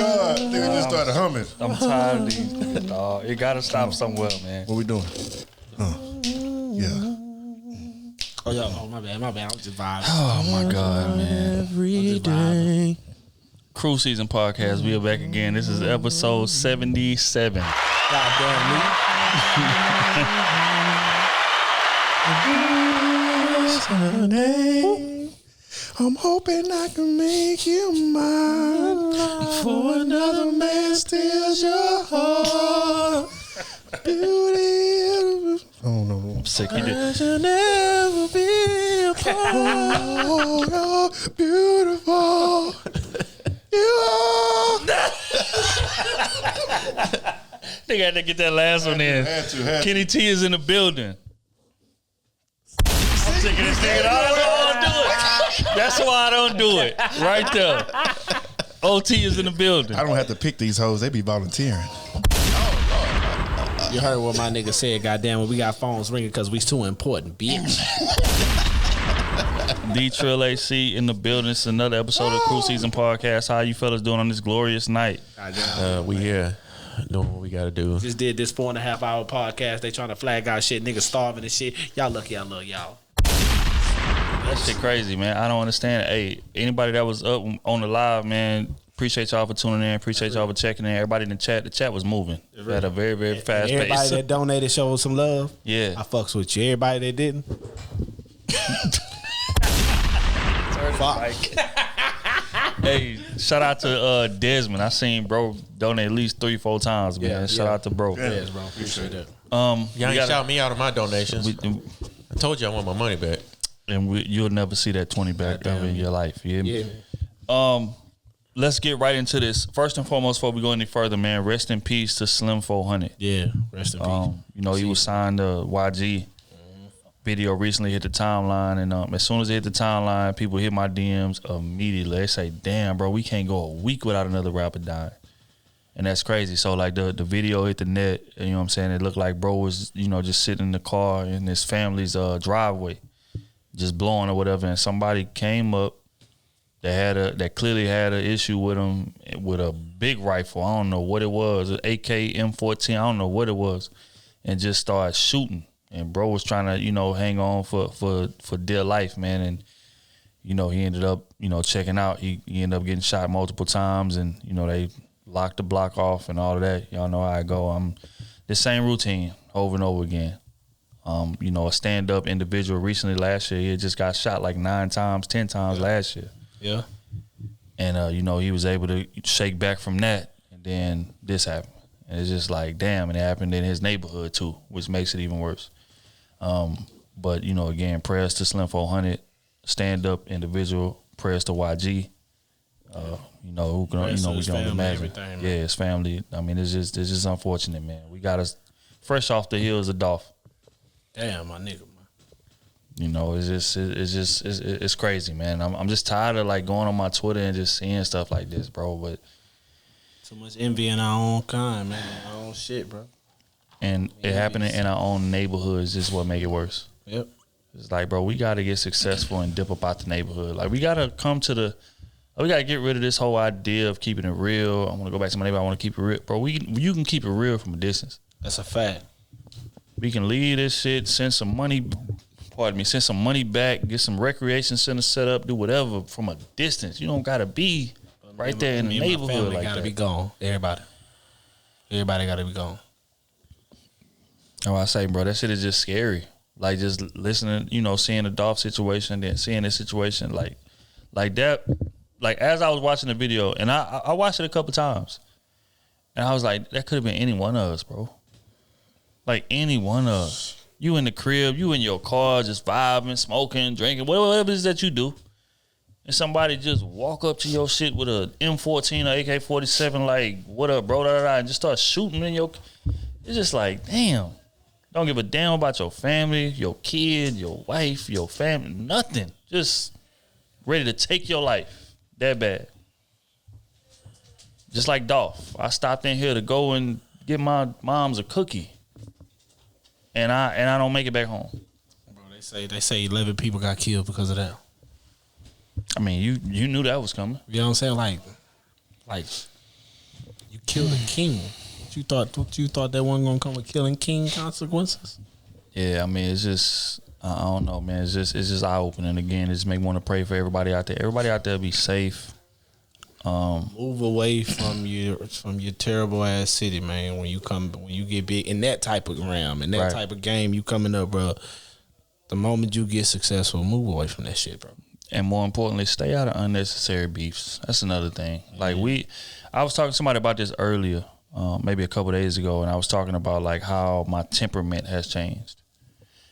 God. Nigga just started humming. I'm tired of these niggas, dog. It gotta stop somewhere, man. What we doing? Yeah. Oh, yeah. Oh, my bad. I'm just vibing. Oh, my God, man. Every day. Krew Season Podcast. We are back again. This is episode 77. Goddamn me. Sunday, I'm hoping I can make you mine. Before another man steals your heart. Beauty. Oh no, I'm sick of it. should never be apart. Oh, beautiful. You are. They got to get that last one in. Had to. Kenny T is in the building. I'm sick of this nigga. I don't do it. That's why I don't do it. Right there. OT is in the building. I don't have to pick these hoes. They be volunteering. You heard what my nigga said. Goddamn, when we got phones ringing because we too important, bitch. D Trill AC in the building. It's another episode of Krew Season Podcast. How you fellas doing on this glorious night? We here doing what we gotta do. Just did this 4.5 hour podcast. They trying to flag out shit. Niggas starving and shit. Y'all lucky I love y'all. That shit crazy, man. I don't understand. Hey, anybody that was up on the live, man, appreciate y'all for tuning in. Appreciate y'all for checking in. Everybody in the chat was moving at a very, very fast pace. Everybody that donated showed some love. Yeah. I fucks with you. Everybody that didn't. Fuck. Hey, shout out to Desmond. I seen bro donate at least 3-4 times, man. Shout out to bro. Yes, bro. Appreciate that. Y'all ain't shout me out of my donations. I told you I want my money back. And you'll never see that 20 back ever in your life. You hear me? Yeah. Let's get right into this. First and foremost, before we go any further, man, rest in peace to Slim 400. Yeah, rest in peace. You know, he was signed to YG. Video recently hit the timeline, and as soon as it hit the timeline, people hit my DMs immediately. They say, damn, bro, we can't go a week without another rapper dying. And that's crazy. So, like, the video hit the net, you know what I'm saying? It looked like bro was, you know, just sitting in the car in his family's driveway, just blowing or whatever, and somebody came up that clearly had an issue with him with a big rifle. I don't know what it was, an AK M14, I don't know what it was, and just started shooting. And bro was trying to, you know, hang on for dear life, man. And, you know, he ended up, you know, checking out. He ended up getting shot multiple times, and, you know, they locked the block off and all of that. Y'all know how I go. I'm the same routine over and over again. You know, a stand-up individual recently last year, he had just got shot like 9 times, 10 times last year. Yeah. And, you know, he was able to shake back from that, and then this happened. And it's just like, damn, and it happened in his neighborhood too, which makes it even worse. But, you know, again, prayers to Slim 400, stand-up individual, prayers to YG. You know, who can, you know, we can only imagine. Yeah, his family. I mean, it's just unfortunate, man. We got us fresh off the heels of Dolph. Damn, my nigga, man. You know, it's crazy, man. I'm just tired of like going on my Twitter and just seeing stuff like this, bro. But too much envy in our own kind, man. Our own shit, bro. And it happening in our own neighborhoods is what make it worse. Yep. It's like, bro, we got to get successful and dip up out the neighborhood. Like, we got to we got to get rid of this whole idea of keeping it real. I want to go back to my neighbor. I want to keep it real. Bro, you can keep it real from a distance. That's a fact. We can leave this shit, send some money back, get some recreation center set up, do whatever from a distance. You don't got to be right there in the neighborhood like that. Gotta be gone. Everybody gotta be gone. Oh, I say, bro, that shit is just scary. Like, just listening, you know, seeing the Dolph situation, then seeing this situation, like that. Like, as I was watching the video, and I watched it a couple times, and I was like, that could have been any one of us, bro. Like, any one of us. You in the crib, you in your car, just vibing, smoking, drinking, whatever it is that you do, and somebody just walk up to your shit with a M14 or AK-47, like, what up, bro, and just start shooting in your. It's just like, damn. Don't give a damn about your family, your kid, your wife, your family, nothing. Just ready to take your life that bad. Just like Dolph. I stopped in here to go and get my mom's a cookie. And I don't make it back home. Bro, they say 11 people got killed because of that. I mean, you knew that was coming. You know what I'm saying? Like You killed a king. You thought that wasn't gonna come with killing king consequences? Yeah, I mean, it's just I don't know, man. It's just eye opening again. It just make me want to pray for everybody out there. Everybody out there be safe. Move away from your terrible ass city, man. When you get big in that type of realm, in that type of game, you coming up, bro. The moment you get successful, move away from that shit, bro. And more importantly, stay out of unnecessary beefs. That's another thing. Like I was talking to somebody about this earlier, maybe a couple days ago, and I was talking about like how my temperament has changed.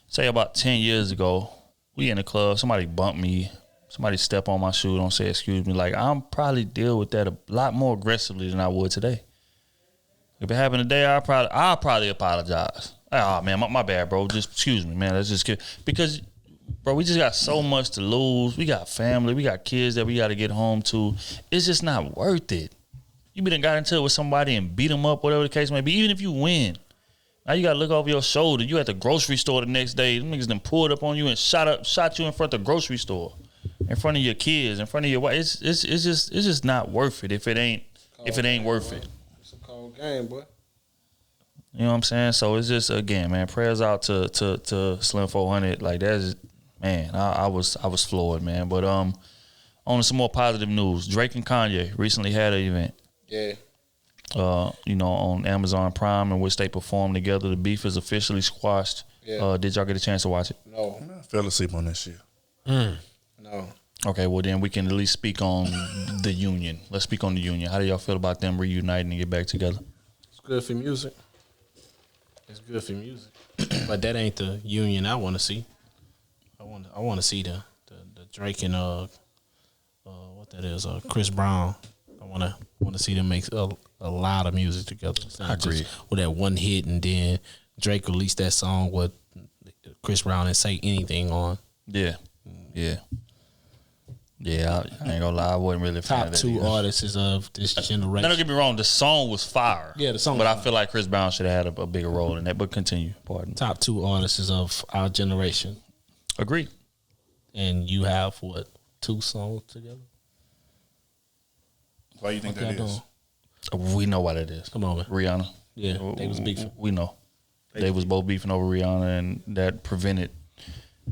Say about 10 years ago, we in the club, somebody bumped me, somebody step on my shoe, don't say excuse me. Like I'm probably deal with that a lot more aggressively than I would today. If it happened today, I'll probably apologize. Oh man, my bad, bro. Just excuse me, man. Let's just get because, bro, we just got so much to lose. We got family, we got kids that we got to get home to. It's just not worth it. You done got into it with somebody and beat them up, whatever the case may be. Even if you win, now you got to look over your shoulder. You at the grocery store the next day. Them niggas done pulled up on you and shot you in front of the grocery store, in front of your kids, in front of your wife. It's just not worth it if it ain't worth it. It's a cold game, boy. You know what I'm saying? So it's just, again, man, prayers out to Slim 400. Like that's, man, I was floored, man. But on some more positive news, Drake and Kanye recently had an event. Yeah. On Amazon Prime, in which they performed together. The beef is officially squashed. Yeah. Did y'all get a chance to watch it? No. I fell asleep on that shit. No. Okay, well then we can at least speak on the union. Let's speak on the union. How do y'all feel about them reuniting and get back together? It's good for music. It's good for music. But that ain't the union I want to see. I want to see the Drake and what that is, Chris Brown. I want to see them make a lot of music together. I agree. Just with that one hit and then Drake released that song with Chris Brown and say anything on. Yeah. I ain't gonna lie, I wasn't really a fan top of that two either. artists of this generation. Now, don't get me wrong, the song was fire. Yeah, the song. But I feel like Chris Brown should have had a bigger role in that. But continue, pardon. Top two artists of our generation. Agreed. And you have what, 2 songs together? Why do you think that is? We know what it is. Come on, man. Rihanna. Yeah, they was beefing. We know. They was both beefing over Rihanna, and that prevented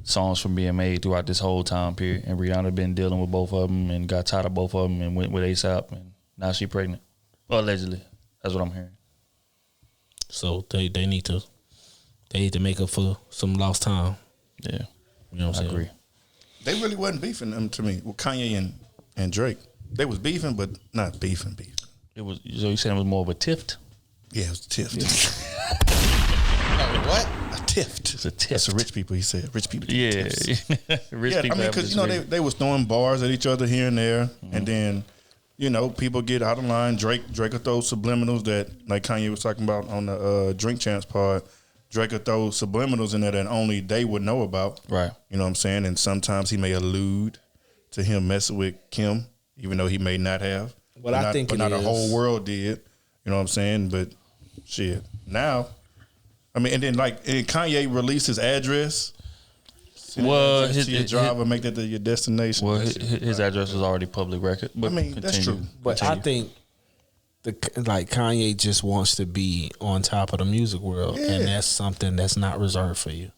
songs from being made throughout this whole time period. And Rihanna been dealing with both of them and got tired of both of them and went with ASAP, and now she pregnant. Well, allegedly. That's what I'm hearing. So they need to make up for some lost time. Yeah. You know what I'm saying? I agree. They really wasn't beefing them to me with Kanye and Drake. They was beefing, but not beefing. It was. So you said it was more of a tift? Yeah, it was a tift. What? A tift. It's a tift. That's the rich people. He said rich people. Yeah. Yeah, I mean, because they was throwing bars at each other here and there, and then people get out of line. Drake will throw subliminals that, like Kanye was talking about on the Drink Champs part. Drake will throw subliminals in there that only they would know about. Right. You know what I'm saying? And sometimes he may allude to him messing with Kim, even though he may not have. What I think but not the whole world did. You know what I'm saying? But shit, now, I mean, and then and Kanye released his address. Well, his driver, make that your destination. Well, his address was already public record. But I mean, that's true. But I think Kanye just wants to be on top of the music world, and that's something that's not reserved for you.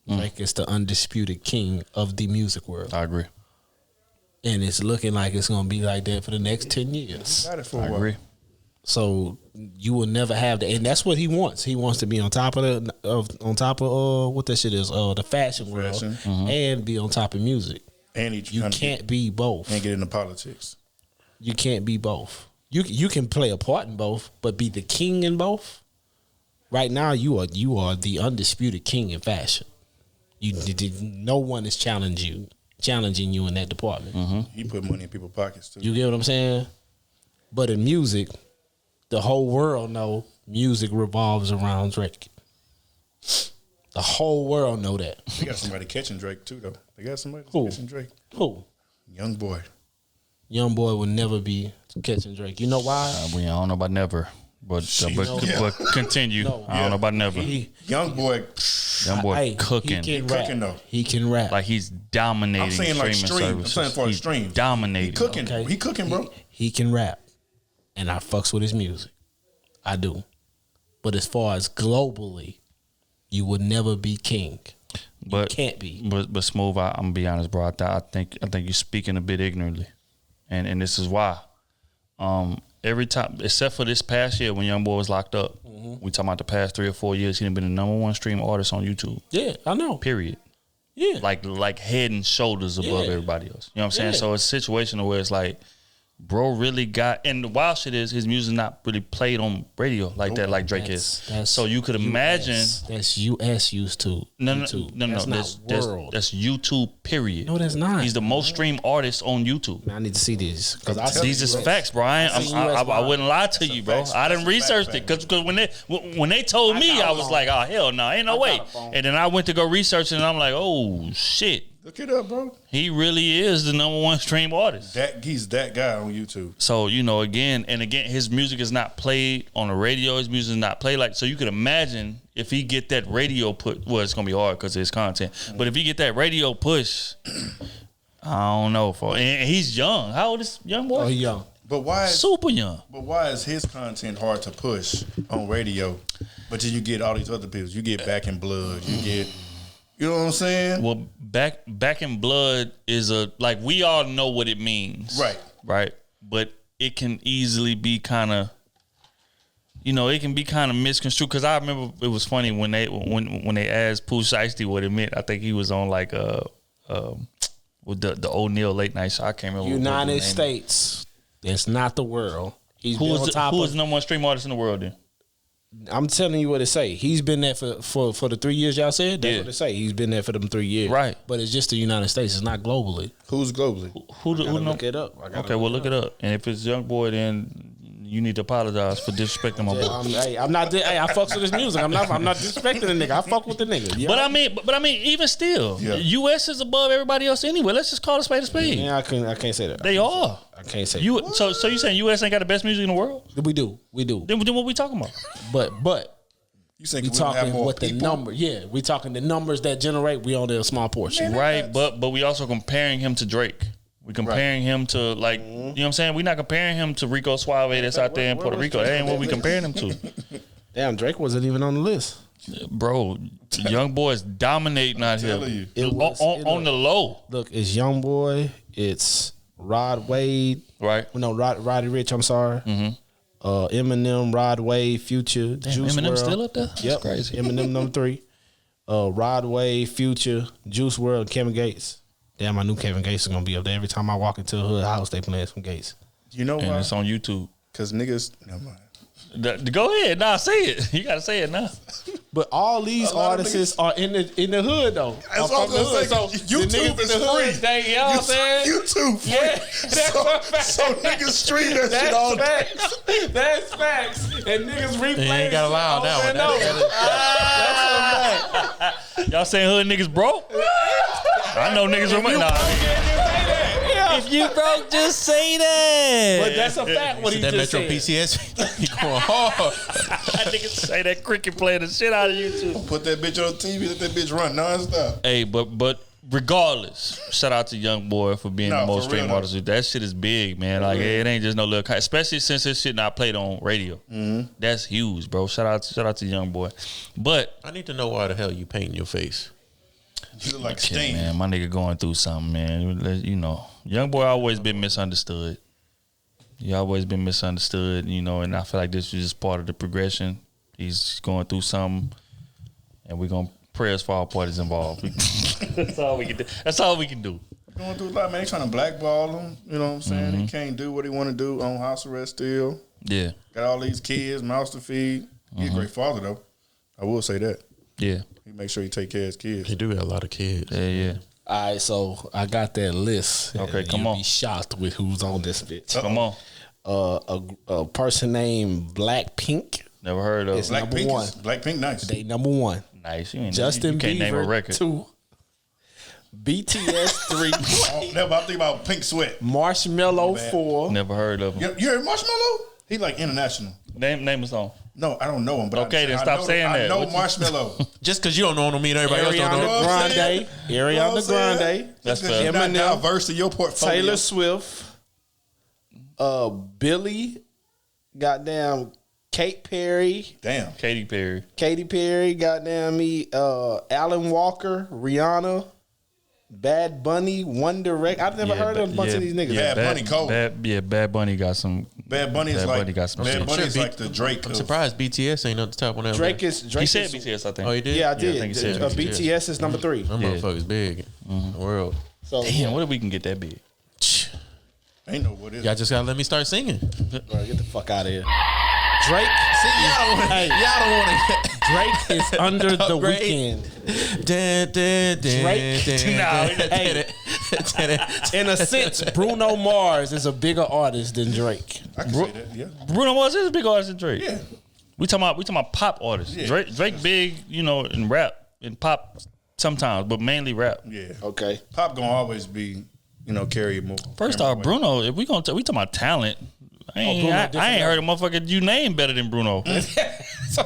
Drake is the undisputed king of the music world. I agree. And it's looking like it's going to be like that for the next 10 years. Got it for I a while. agree. So you will never have that, and that's what he wants. He wants to be on top of what that shit is, the fashion world, and be on top of music. And you can't be both. And get into politics. You can't be both. You can play a part in both, but be the king in both. Right now, you are the undisputed king in fashion. No one is challenging you in that department. He put money in people's pockets too. You get what I'm saying? But in music, the whole world know music revolves around Drake. The whole world know that. They got somebody catching Drake too, though. They got somebody catching Drake. Who? Youngboy. Youngboy will never be catching Drake. You know why? I don't know about never, but continue. No. I don't know about never. Youngboy cooking. He can rap. Cooking though. He can rap. Like he's dominating. I'm saying like streaming stream. I'm services. saying for He's stream. dominating. He cooking. Okay. He cooking, bro. He can rap. and I fucks with his music. I do. But as far as globally, you would never be king. But you can't be. But Smooth, I'm gonna be honest, bro. I think you're speaking a bit ignorantly, and this is why. Every time, except for this past year when Youngboy was locked up, we talking about the past 3 or 4 years, he done been the number 1 stream artist on YouTube. Yeah, I know. Period. Yeah, like head and shoulders above everybody else. You know what I'm saying? Yeah. So it's a situation where it's like, bro really got, and the wild shit is his music not really played on radio like that, like Drake is. So you could imagine that's US used to. No, YouTube. no, that's YouTube. Period. No, that's not. He's the most streamed artist on YouTube. Man, I need to see this because These is facts, Brian. I wouldn't lie to you, bro. I didn't research it because when they told me, I was like, oh hell no, ain't no way. And then I went to go research it, and I'm like, oh shit. Look it up, bro. He really is the number 1 stream artist. He's that guy on YouTube. So, again, his music is not played on the radio. His music is not played so you could imagine if he get that radio push. Well, it's gonna be hard because of his content. But if he get that radio push, I don't know. And he's young. How old is young boy? Oh, he's young. But why? Super young. But why is his content hard to push on radio? But then you get all these other people. You get Back in Blood. You get. You know what I'm saying? Well, back in blood is we all know what it means. Right. But it can easily be kind of, it can be kind of misconstrued. Cause I remember it was funny when they asked Pooh Shiesty what it meant. I think he was on with the O'Neal late night show. I can't remember. United States. It's not the world. Who is the number 1 stream artist in the world then? I'm telling you what it say. He's been there for the 3 years y'all said. That's what it say. He's been there for them 3 years. Right. But it's just the United States. It's not globally. Who's globally? Who look it up. Okay, well look it up. And if it's Youngboy, then you need to apologize for disrespecting my boy. I'm not. I fucks with his music. I'm not disrespecting the nigga. I fuck with the nigga. But I mean, even still, U.S. is above everybody else anyway. Let's just call a spade a spade. Yeah, I can't say that. They are. I can't say. So you saying U.S. ain't got the best music in the world? We do. Then what we talking about? But. You think we talking what the number? Yeah, we talking the numbers that generate. We only a small portion, right? But we also comparing him to Drake. We comparing him to you know what I'm saying. We're not comparing him to Rico Suave that's out there in Puerto Rico. That ain't what we comparing him to. Damn, Drake wasn't even on the list, bro. Young boys dominating out here on the low. Look, it's Youngboy. It's Rod Wave. Right. No, Roddy Ricch. I'm sorry. Mm-hmm. Eminem, Rod Wave, Future, Juice Eminem WRLD. Still up there? That's yep. Crazy. Eminem number 3. Rod Wave, Future, Juice WRLD, Kevin Gates. Damn, I knew Kevin Gates was gonna be up there. Every time I walk into a hood house, they playing some Gates. You know why? And it's on YouTube. Cause niggas. Never mind. Go ahead, say it. You gotta say it now. But all these artists are in the hood though. That's what I'm gonna say. So YouTube is free. You know what I'm saying? YouTube free. Yeah, that's so niggas stream that shit all day. That's facts. And niggas replay. They ain't got allowed that one. That's a fact. Y'all saying hood niggas broke? I know niggas from If you broke, just say that. But that's a fact. What he that just Metro said. PCS, he going hard. That nigga say that cricket playing the shit out of YouTube. Put that bitch on TV. Let that bitch run nonstop. Hey, but regardless, shout out to Youngboy for being the most streamed artist. That shit is big, man. Like it ain't just no little, especially since this shit not played on radio. Mm-hmm. That's huge, bro. Shout out to Youngboy. But I need to know why the hell you painting your face. You look like shit, Sting. man. My nigga going through something, man. You know, Youngboy always been misunderstood. He always been misunderstood, and I feel like this is just part of the progression. He's going through something, and we're gonna prayers for all parties involved. That's all we can do. That's all we can do. Going through a lot, man. They trying to blackball him. You know what I'm saying? Mm-hmm. He can't do what he want to do on house arrest still. Yeah. Got all these kids, mouths to feed. He's a great father, though. I will say that. Yeah. He make sure he take care of his kids. He do got a lot of kids. Yeah. All right, so I got that list. Okay, come You'll on. Be shocked with who's on this bitch. Come on. A person named Blackpink. Never heard of. It's number one. Blackpink, nice. They number 1. Nice. You Justin can't Bieber name a record. 2. BTS 3. I'm thinking about Pink Sweat. Marshmello 4. Never heard of him. You heard Marshmello? He like international. Name a song. No, I don't know him. But Okay, then stop saying that. I know Marshmello. Just because you don't know him, mean everybody else don't know him. Ariana Grande. That's because you're not diverse in your portfolio. Taylor Swift. Billie Goddamn Katy Perry. Damn. Katy Perry. Katy Perry. Goddamn me. Alan Walker. Rihanna. Bad Bunny. One Direct. I've never heard of a bunch of these niggas. Bad Bunny cold. Bad Bunny got some. Bad Bunny is like like the Drake. I'm surprised BTS ain't at the top one. Drake He said BTS, I think. Oh, he did? Yeah, I did. I think he said BTS is number 3. Them motherfuckers big in the world. So, Damn, what if we can get that big? Ain't no what is Y'all just gotta let me start singing. bro, get the fuck out of here. Drake. See, y'all don't want to. Drake is under the weekend. In a sense, Bruno Mars is a bigger artist than Drake. I can say that, yeah. Bruno Mars is a big artist than Drake. Yeah. We talking about pop artists. Yeah. Drake big, in rap and pop sometimes, but mainly rap. Yeah. Okay. Pop gonna always be, carry more. First off, Bruno, if we talking about talent, I ain't heard a motherfucker you name better than Bruno.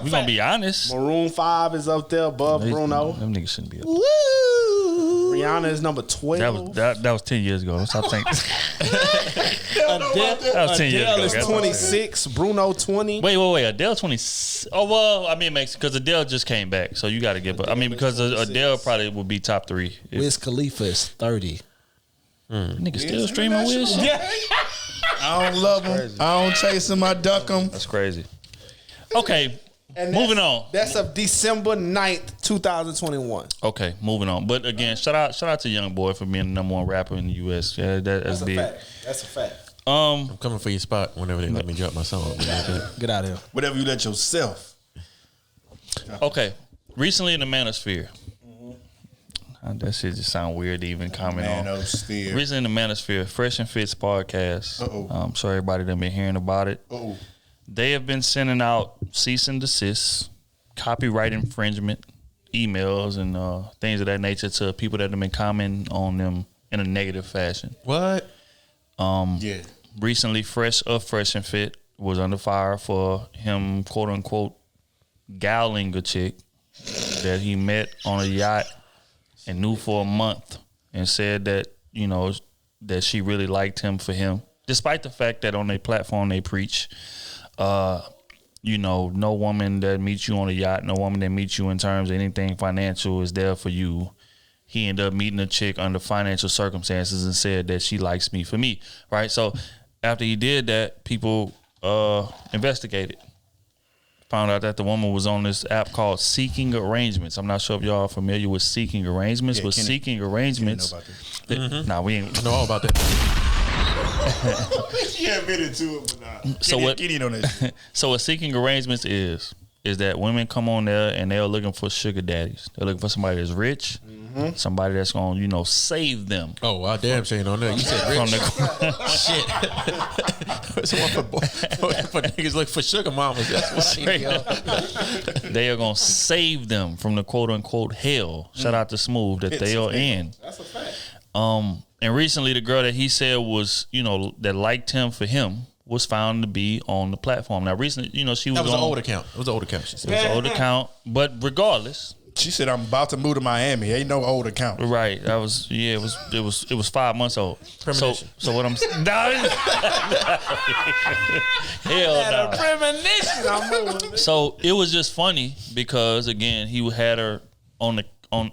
We gonna be honest. Maroon 5 is up there above Bruno. Them niggas shouldn't be up. Woo! Rihanna is number 12. That was 10 years ago. Don't stop thinking. Adele was 10 years ago. is 26. Bruno 20. Wait. Adele 20. Oh well, I mean it makes because Adele just came back, so you got to get. But I mean because Adele probably would be top 3. Wiz Khalifa is 30. Nigga still streaming Wiz. Yeah. I don't love him. I don't chase him. I duck him. That's crazy. Okay. And moving on. That's of December 9th, 2021. Okay, moving on. But again, shout out to Youngboy for being the number 1 rapper in the US. Yeah, that's a big. fact. That's a fact. I'm coming for your spot whenever they let me drop my song. Get out of here. Whatever you let yourself. Okay. Recently in the manosphere. That shit just sound weird to even comment on. Manosphere. Recently in the manosphere, Fresh and Fit's podcast. I'm sure everybody done been hearing about it. They have been sending out cease and desist, copyright infringement emails and things of that nature to people that have been commenting on them in a negative fashion. What? Yeah. Recently, Fresh and Fit was under fire for him, quote unquote, gowling a chick that he met on a yacht and knew for a month and said that, that she really liked him for him, despite the fact that on their platform they preach, no woman that meets you on a yacht, no woman that meets you in terms of anything financial is there for you. He ended up meeting a chick under financial circumstances and said that she likes me for me, right? So after he did that, people investigated. Found out that the woman was on this app called Seeking Arrangements. I'm not sure if y'all are familiar with Seeking Arrangements, but Seeking Arrangements. Nah, we ain't know all about that. Yeah, admitted to it, but nah. So what Seeking Arrangements is that women come on there and they're looking for sugar daddies. They're looking for somebody that's rich, somebody that's gonna, save them. Oh, wow, damn shame on that. You said rich. Shit. Someone for niggas look for sugar mamas. That's what they are gonna save them from the quote unquote hell. Shout out to Smooth that they are in. That's a fact. And recently the girl that he said was, that liked him for him was found to be on the platform. Now recently, she was That was an old account. It was an old account. She said. It was an old account, but regardless. She said, "I'm about to move to Miami. Ain't no old account." Right. That was it was 5 months old. So what I'm hell no. Premonition. So it was just funny because again he had her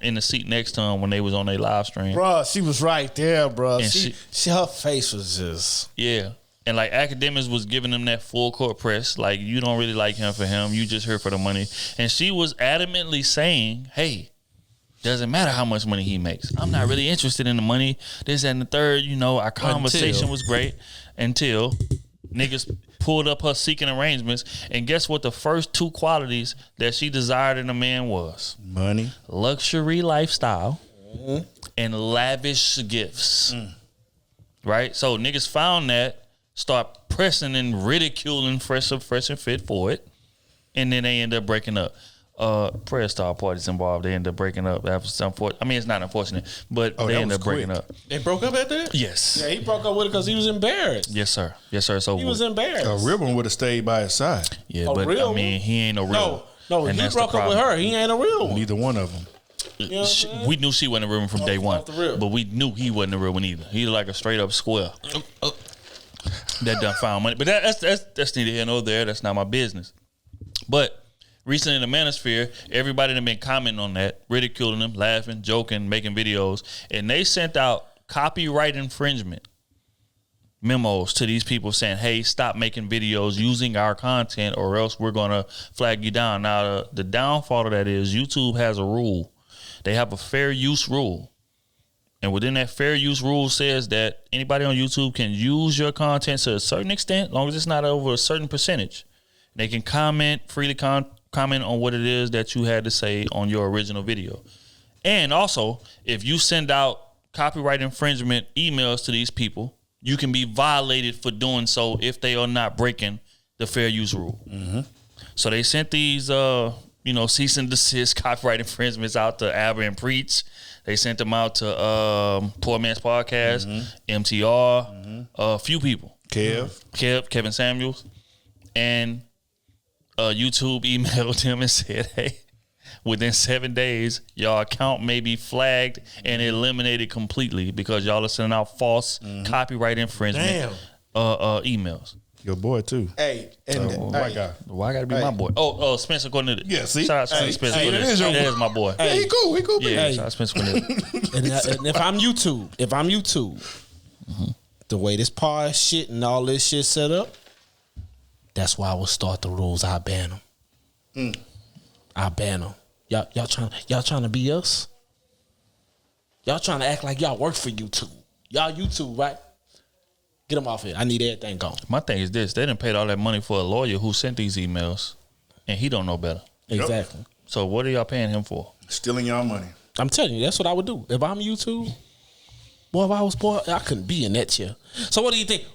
in the seat next to him when they was on their live stream. Bruh, she was right there, bruh. And she her face was just And like academics was giving him that full court press, like you don't really like him for him, you just here for the money. And she was adamantly saying, hey, doesn't matter how much money he makes. I'm not really interested in the money. This and the third, our conversation was great until niggas pulled up her Seeking Arrangements. And guess what the first 2 qualities that she desired in a man was? Money. Luxury lifestyle and lavish gifts. Right? So niggas found that, start pressing and ridiculing Fresh and Fit for it, and then they end up breaking up. Prayer Star parties involved. They end up breaking up. That was unfortunate. I mean, it's not unfortunate, but they end up breaking up. They broke up after that? Yes. Yeah, he broke up with her because he was embarrassed. Yes, sir. So he was embarrassed. A real one would have stayed by his side. Yeah, but I mean, he ain't a real. No, he broke up with her. He ain't a real one. Neither one of them. We knew she wasn't a real one from day one, but we knew he wasn't a real one either. He like a straight up square. that done found money. But that's neither here nor there. That's not my business. But recently in the manosphere, everybody done been commenting on that, ridiculing them, laughing, joking, making videos, and they sent out copyright infringement memos to these people saying, hey, stop making videos using our content or else we're going to flag you down. Now, the downfall of that is YouTube has a rule. They have a fair use rule. And within that fair use rule says that anybody on YouTube can use your content to a certain extent, as long as it's not over a certain percentage. They can freely comment on what it is that you had to say on your original video. And also, if you send out copyright infringement emails to these people, you can be violated for doing so if they are not breaking the fair use rule. Mm-hmm. So they sent these, cease and desist copyright infringements out to Aber and Preach. They sent them out to Poor Man's Podcast, MTR, a few people. Kevin Samuels. And YouTube emailed him and said, hey, within 7 days, your account may be flagged and eliminated completely because y'all are sending out false copyright infringement emails. Your boy too. Hey, and white guy. Why gotta be my boy? Oh, Spencer Cornelius. Yeah, see? Shout out to Spencer Cornelius. that That is my boy. Yeah, he cool. Yeah, shout out to Spencer Cornelius. and if I'm YouTube, the way this pod shit and all this shit set up, that's why I will start the rules. I ban them. I ban them. Y'all trying to be us? Y'all trying to act like y'all work for YouTube? Y'all YouTube, right? Get them off here. I need everything gone. My thing is this: they done paid all that money for a lawyer who sent these emails, and he don't know better. Exactly. So what are y'all paying him for? Stealing y'all money. I'm telling you, that's what I would do if I'm YouTube. Boy, if I was poor, I couldn't be in that chair. So what do you think?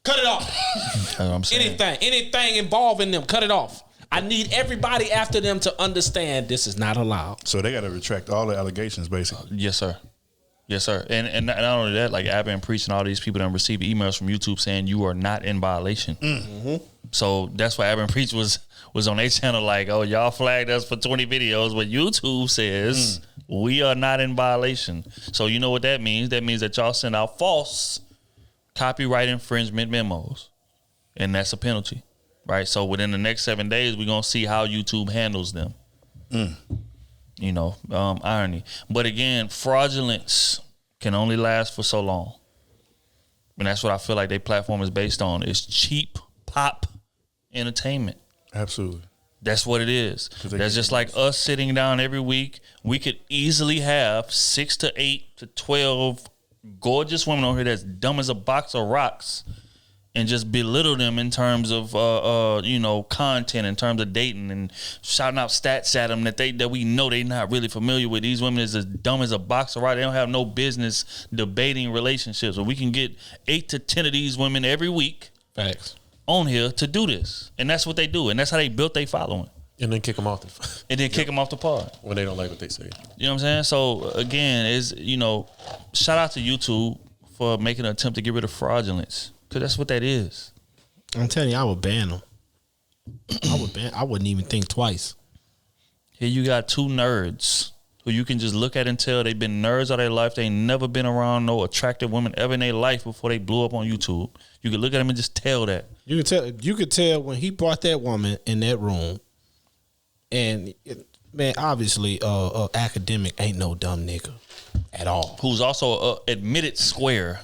Cut it off. That's what I'm saying. Anything involving them, cut it off. I need everybody after them to understand this is not allowed. So they got to retract all the allegations, basically. Yes, sir. Yes, sir. And not only that, like Abba and Preach and all these people that receive emails from YouTube saying you are not in violation. Mm-hmm. So that's why Abba and Preach was on their channel like, oh, y'all flagged us for 20 videos, but YouTube says we are not in violation. So you know what that means? That means that y'all send out false copyright infringement memos, and that's a penalty, right? So within the next 7 days, we're going to see how YouTube handles them. Irony. But again, fraudulence can only last for so long. And that's what I feel like their platform is based on, is cheap pop entertainment. Absolutely. That's what it is. That's just like us sitting down every week. We could easily have 6 to 8 to 12 gorgeous women on here that's dumb as a box of rocks and just belittle them in terms of content, in terms of dating, and shouting out stats at them that we know they're not really familiar with. These women is as dumb as a box of rocks. They don't have no business debating relationships. But we can get 8 to 10 of these women every week. Facts. On here to do this, and that's what they do, and that's how they built their following. And then kick them off Kick them off the pod when they don't like what they say. You know what I'm saying? So again, shout out to YouTube for making an attempt to get rid of fraudulence, because that's what that is. I'm telling you, I would ban them. I wouldn't even think twice. Here you got two nerds who you can just look at and tell they've been nerds all their life. They ain't never been around no attractive women ever in their life before they blew up on YouTube. You can look at them and just tell that. You could tell when he brought that woman in that room, and obviously, academic ain't no dumb nigga at all. Who's also admitted square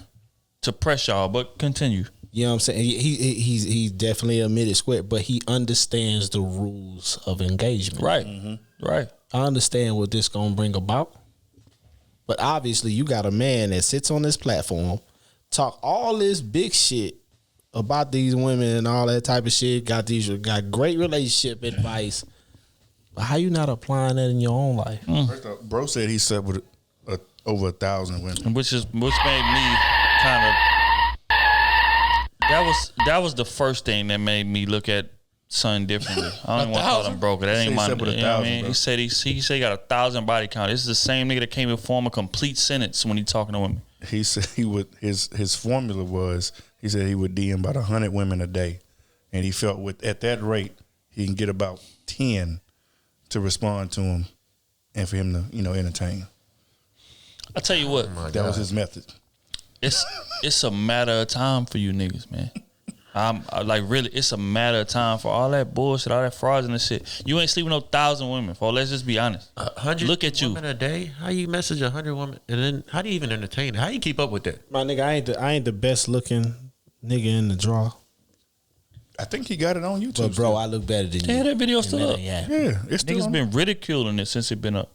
to press y'all, but continue. You know what I'm saying? He's definitely admitted square, but he understands the rules of engagement. Right. Mm-hmm. Right. I understand what this gonna bring about. But obviously you got a man that sits on this platform, talk all this big shit about these women and all that type of shit, got great relationship advice. But how you not applying that in your own life? First off, bro said he slept with over 1,000 women. Which made me kind of that was the first thing that made me look at son differently. I don't even want to call him broke. That ain't my. You know what I mean? He said he got 1,000 body count. This is the same nigga that came and form a complete sentence when he talking to women. He said he would. His formula was, he said he would DM about 100 women a day, and he felt at that rate he can get about 10 to respond to him, and for him to entertain. I tell you what, that was his method. It's a matter of time for you niggas, man. Like really, it's a matter of time for all that bullshit, all that fraudulent shit. You ain't sleeping with no 1,000 women, for let's just be honest. 100 Look at women a day? How you message 100 women? And then how do you even entertain it? How you keep up with that? My nigga, I ain't the best looking nigga in the draw. I think he got it on YouTube. But bro, I look better than you. Yeah, that video still up. Yeah, it's still Niggas on. been ridiculing it since it been up.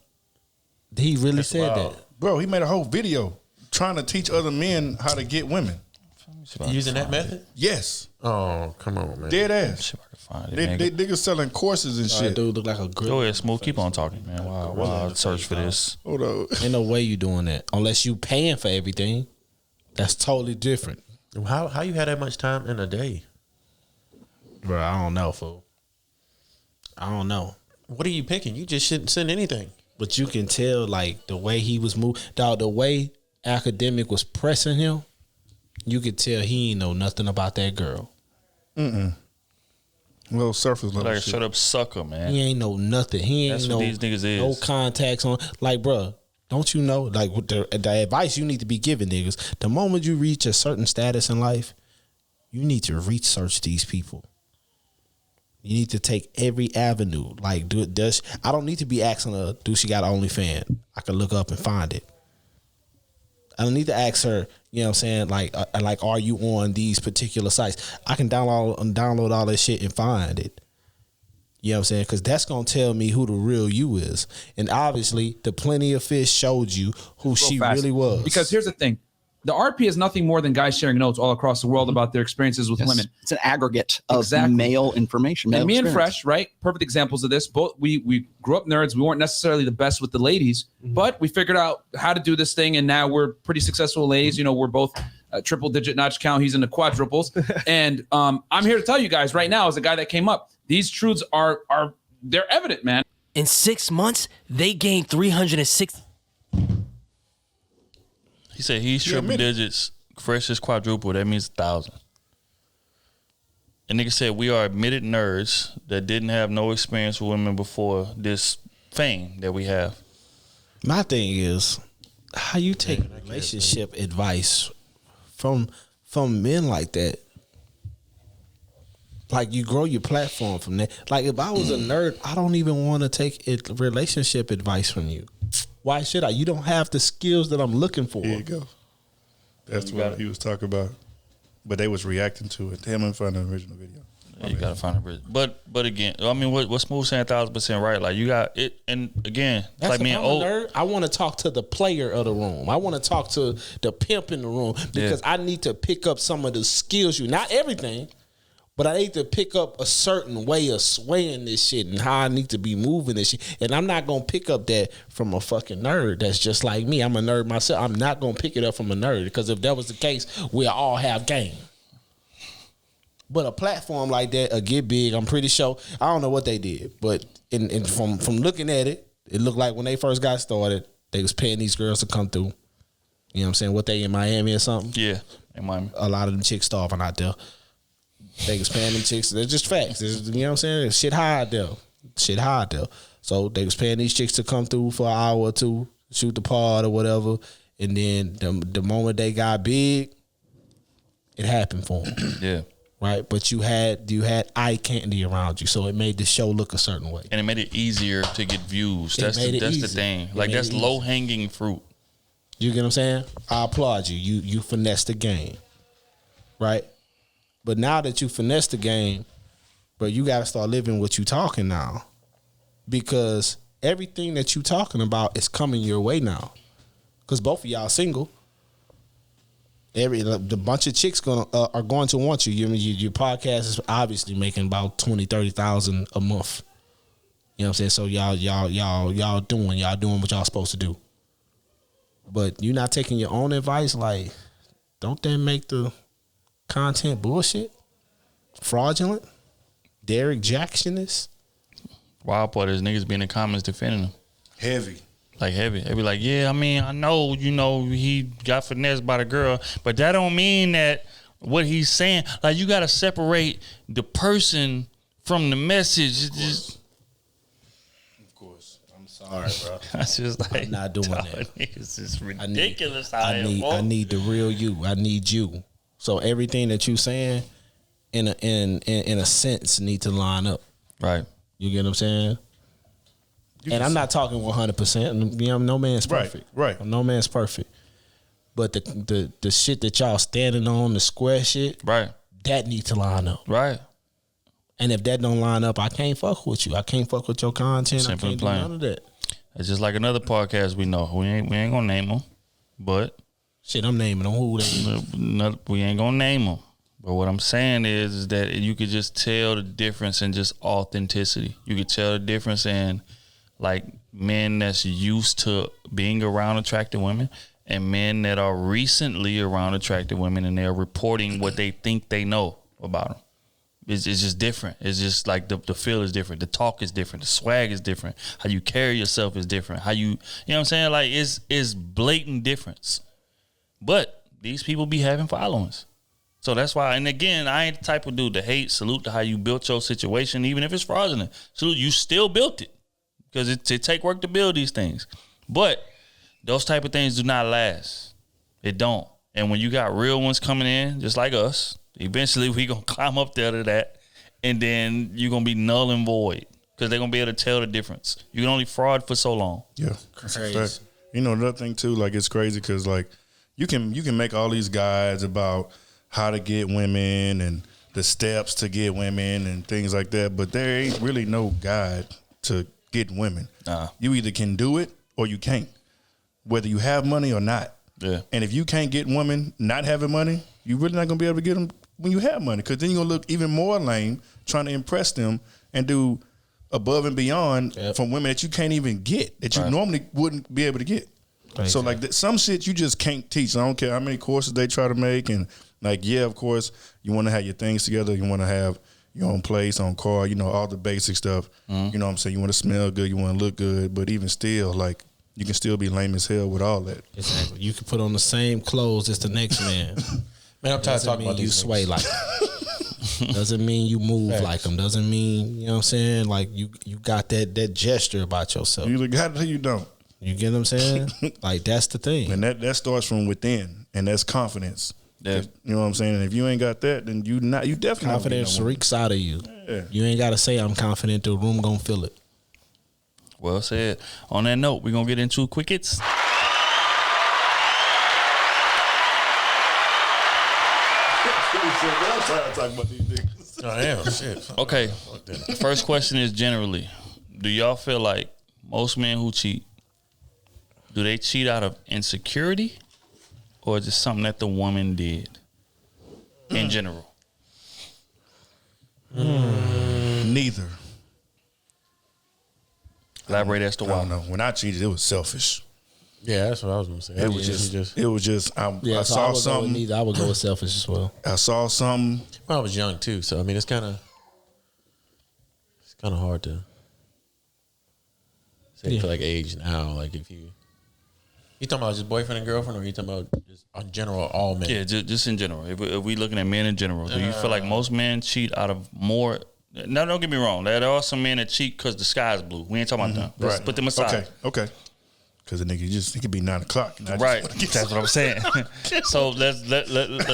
He really said wild. that. Bro, he made a whole video trying to teach other men how to get women. Using that method? Yes. Oh, come on, man. Dead ass. See if I can find it, They man. niggas selling courses and That shit. dude look like a girl. Go ahead, Smooth. Keep on talking, man. While I search for this. Hold on. Ain't no way you doing that unless you paying for everything. That's totally different. How you had that much time in a day? Bro, I don't know, fool. I don't know. What are you picking? You just shouldn't send anything. But you can tell, like, the way he was moving, dog, the way Academic was pressing him, you could tell he ain't know nothing about that girl. Little surface level Like a shit. straight up sucker, man. He ain't know nothing. He ain't That's know what these niggas is. no contacts on. Like, bro, don't you know? Like, with the advice you need to be giving niggas, the moment you reach a certain status in life, you need to research these people. You need to take every avenue. Like, I don't need to be asking her, do she got an OnlyFans? I can look up and find it. I don't need to ask her, you know what I'm saying, like, are you on these particular sites? I can download all that shit and find it. You know what I'm saying? Because that's going to tell me who the real you is. And obviously, the Plenty of Fish showed you who she really was. Because here's the thing. The RP is nothing more than guys sharing notes all across the world about their experiences with women. It's an aggregate of male information. And me and Fresh, right? Perfect examples of this. Both we grew up nerds. We weren't necessarily the best with the ladies, but we figured out how to do this thing, and now we're pretty successful ladies. You know, we're both triple digit notch count. He's in the quadruples, and I'm here to tell you guys right now, as a guy that came up, these truths are they're evident, man. In 6 months, they gained 360. He said he's triple digits. Fresh is quadruple. That means 1,000. And nigga said we are admitted nerds that didn't have no experience with women before this fame that we have. My thing is, how you take relationship advice from men like that? Like, you grow your platform from that. Like, if I was a nerd, I don't even want to take relationship advice from you. Why should I? You don't have the skills that I'm looking for. Here you go. That's what he was talking about. But they was reacting to it. Him in front of the original video. Yeah, you gotta find a bridge. But again, I mean, what Smooth saying 1,000% right. Like, you got it, and again, That's like me and old nerd. I want to talk to the player of the room. I want to talk to the pimp in the room because I need to pick up some of the skills. Not everything, but I need to pick up a certain way of swaying this shit and how I need to be moving this shit. And I'm not going to pick up that from a fucking nerd that's just like me. I'm a nerd myself. I'm not going to pick it up from a nerd because if that was the case, we'll all have game. But a platform like that will get big. I'm pretty sure. I don't know what they did, but from looking at it, it looked like when they first got started, they was paying these girls to come through. You know what I'm saying? What, they in Miami or something? Yeah, in Miami. A lot of them chicks starving out there. They was paying them chicks. They're just facts. You know what I'm saying? Shit high out there. So they was paying these chicks to come through for an hour or two, shoot the pod or whatever. And then the moment they got big, it happened for them. Yeah. Right? But you had eye candy around you. So it made the show look a certain way. And it made it easier to get views. That's the thing. Like, that's low hanging fruit. You get what I'm saying? I applaud you. You finessed the game. Right? But now that you finessed the game, bro, you got to start living what you talking now. Because everything that you talking about is coming your way now. Because both of y'all single. The bunch of chicks are going to want you. Your podcast is obviously making about 20,000, 30,000 a month. You know what I'm saying? So y'all doing what y'all supposed to do. But you not taking your own advice, like, don't that make the content bullshit? Fraudulent? Derek Jackson-ist? Wild part is niggas be in the comments defending him. Heavy. Like, heavy. They be like, yeah, I mean, I know, he got finessed by the girl, but that don't mean that what he's saying. Like, you got to separate the person from the message. Of course. I'm sorry, bro. That's just like, I'm not doing that. Niggas is ridiculous. I need the real you. I need you. So everything that you saying, in a sense need to line up. Right. You get what I'm saying? And I'm not talking 100%. You know, no man's perfect. Right. No man's perfect. But the shit that y'all standing on, the square shit, right, that need to line up. Right. And if that don't line up, I can't fuck with you. I can't fuck with your content. Simple I can't and plain. do none of that. It's just like another podcast we know. We ain't gonna name them, but shit, I'm naming them. Who they? We ain't gonna name them. But what I'm saying is that you could just tell the difference in just authenticity. You could tell the difference in like men that's used to being around attractive women and men that are recently around attractive women and they're reporting what they think they know about them. It's just different. It's just like the feel is different. The talk is different. The swag is different. How you carry yourself is different. How you know what I'm saying? Like it's blatant difference. But these people be having followings. So that's why, and again, I ain't the type of dude to hate. Salute to how you built your situation, even if it's fraudulent. Salute, you still built it. Because it take work to build these things. But those type of things do not last. It don't. And when you got real ones coming in, just like us, eventually we going to climb up there to that. And then you're going to be null and void. Because they're going to be able to tell the difference. You can only fraud for so long. Yeah. Crazy. You know, another thing too, like it's crazy because like you can make all these guides about how to get women and the steps to get women and things like that. But there ain't really no guide to get women. You either can do it or you can't, whether you have money or not. Yeah. And if you can't get women not having money, you're really not gonna be able to get them when you have money, because then you're gonna look even more lame trying to impress them and do above and beyond from women that you can't even get, that you normally wouldn't be able to get. Right. So like some shit you just can't teach. I don't care how many courses they try to make, and like of course you want to have your things together. You want to have your own place, own car, you know, all the basic stuff. Mm-hmm. You know what I'm saying? You want to smell good, you want to look good, but even still, like, you can still be lame as hell with all that. Exactly. You can put on the same clothes as the next man. Man, I'm tired of talking about you sway like him. Doesn't mean you move like him. Doesn't mean, you know what I'm saying? Like, you got that gesture about yourself. You got it or you don't. You get what I'm saying? Like, that's the thing. And that starts from within, and that's confidence. Yeah. You know what I'm saying? And if you ain't got that, then you definitely confidence reeks out of you. Yeah. You ain't got to say I'm confident. The room gonna feel it. Well said. On that note, we're gonna get into quick hits. I am. Shit. Okay. First question is generally, do y'all feel like most men who cheat, do they cheat out of insecurity? Or just something that the woman did in general? Neither. Elaborate as to why. I don't know. When I cheated, it was selfish. Yeah, that's what I was going to say. It was just I saw something. I would go with selfish as well. I saw something. Well, I was young too, so I mean, it's kind of hard to say for like age now. Like if you talking about just boyfriend and girlfriend, or you talking about just in general all men? Yeah, just in general. If we looking at men in general, do you feel like most men cheat out of more? Now, don't get me wrong. There are some men that cheat because the sky's blue. We ain't talking about them. Let's put them aside. Okay. Because the nigga it could be 9 o'clock. Right. That's what I'm saying. So let's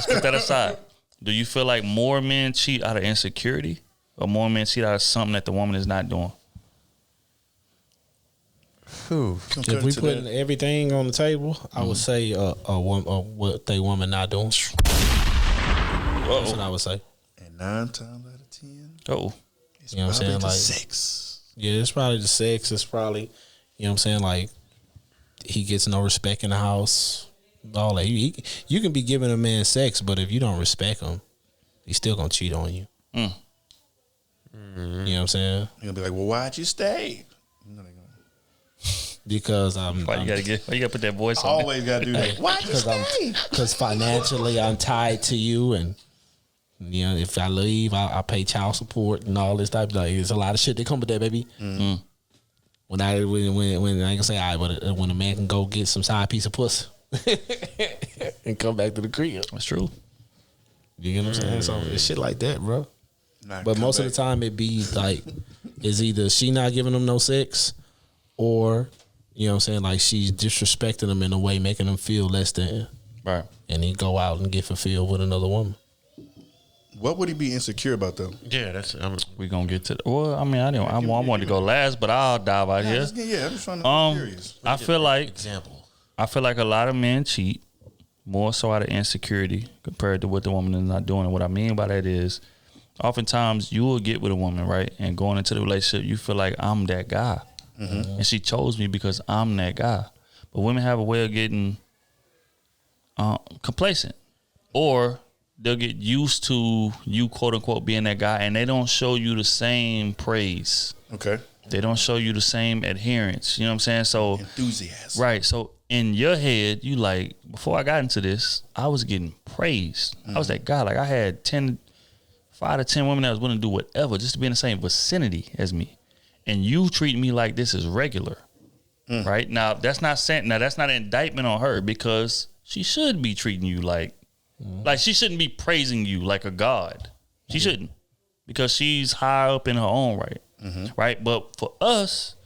put that aside. Do you feel like more men cheat out of insecurity, or more men cheat out of something that the woman is not doing? If we putting everything on the table, I would say what they woman not doing. That's what I would say. And 9 times out of 10, you know what I'm saying? Like sex. Yeah, it's probably the sex. It's probably, you know what I'm saying? Like he gets no respect in the house. All that. You can be giving a man sex, but if you don't respect him, he's still gonna cheat on you. You know what I'm saying? You're gonna be like, well, why'd you stay? Because why you gotta put that voice on? Always gotta do that. Why'd you stay? Because financially I'm tied to you, and you know, if I leave, I pay child support and all this type of thing. There's a lot of shit that come with that, baby. Mm-hmm. When I can say, all right, but when a man can go get some side piece of pussy and come back to the crib. That's true. You get what I'm saying? So it's shit like that, bro. But most of the time it be like, is either she not giving them no sex, or, you know what I'm saying, like she's disrespecting them in a way, making them feel less than. Right. And he go out and get fulfilled with another woman. What would he be insecure about though? Yeah, that's. We gonna get to. Well, I mean, I wanted to go last, but I'll dive out here. I'm just trying to be curious. I feel like example. I feel like a lot of men cheat more so out of insecurity compared to what the woman is not doing. And what I mean by that is, oftentimes you will get with a woman, right, and going into the relationship, you feel like I'm that guy, and she chose me because I'm that guy. But women have a way of getting complacent, or they'll get used to you, quote unquote, being that guy, and they don't show you the same praise. Okay. They don't show you the same adherence. You know what I'm saying? So enthusiasm. Right. So in your head, you like, before I got into this, I was getting praised. I was that guy. Like I had 5 to 10 women that was willing to do whatever just to be in the same vicinity as me. And you treat me like this is regular. Right? Now that's not an indictment on her, because she should be treating you like she shouldn't be praising you like a god. She shouldn't, because she's high up in her own right. Right? But for us,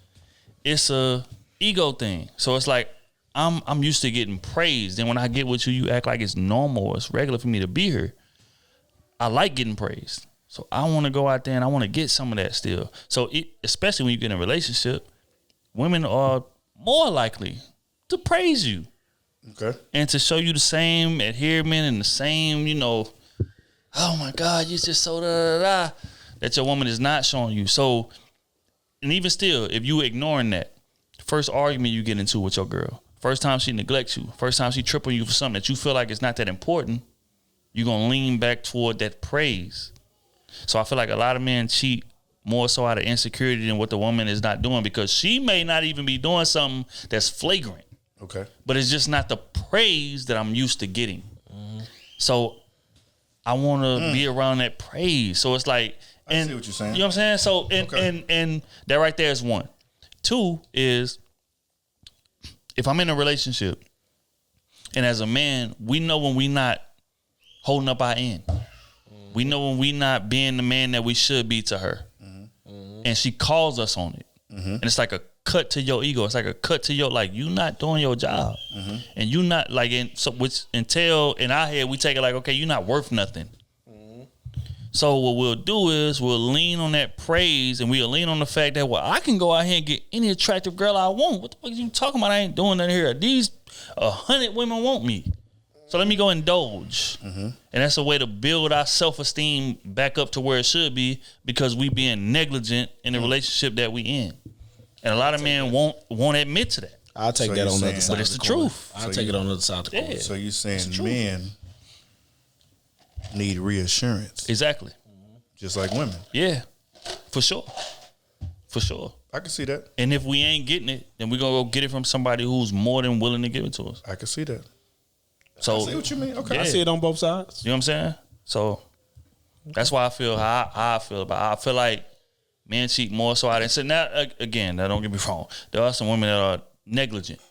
it's a ego thing. So it's like I'm used to getting praised, and when I get with you, you act like it's normal, it's regular for me to be here. I like getting praised. So I want to go out there and I want to get some of that still. So especially when you get in a relationship, women are more likely to praise you. Okay. And to show you the same adherence and the same, oh my God, you're just so da-da-da, that your woman is not showing you. So, and even still, if you ignoring that, first argument you get into with your girl, first time she neglects you, first time she tripping you for something that you feel like it's not that important, you're going to lean back toward that praise. So I feel like a lot of men cheat more so out of insecurity than what the woman is not doing, because she may not even be doing something that's flagrant. Okay. But it's just not the praise that I'm used to getting. So I want to be around that praise. So it's like, I see what you're saying. You know what I'm saying? So and that right there is one. Two is, if I'm in a relationship, and as a man, we know when we not holding up our end. We know when we not being the man that we should be to her. And she calls us on it. And it's like a cut to your ego. It's like a cut to your, like, you not doing your job. And you not like, which until in our head we take it like, okay, you're not worth nothing. So what we'll do is we'll lean on that praise, and we'll lean on the fact that, well, I can go out here and get any attractive girl I want. What the fuck are you talking about? I ain't doing nothing here. These 100 women want me. So let me go indulge. And that's a way to build our self-esteem back up to where it should be, because we being negligent in the relationship that we in. And a lot of men won't admit to that. I'll take that on the other side. But it's the truth. I'll take it on the other side of the coin. So you're saying men need reassurance. Exactly. Just like women. Yeah. For sure. For sure. I can see that. And if we ain't getting it, then we're going to go get it from somebody who's more than willing to give it to us. I can see that. So, I see what you mean. Okay. Yeah. I see it on both sides. You know what I'm saying? So that's why I feel how I feel about it. I feel like men cheat more so I didn't say. Now, again, now don't get me wrong. There are some women that are negligent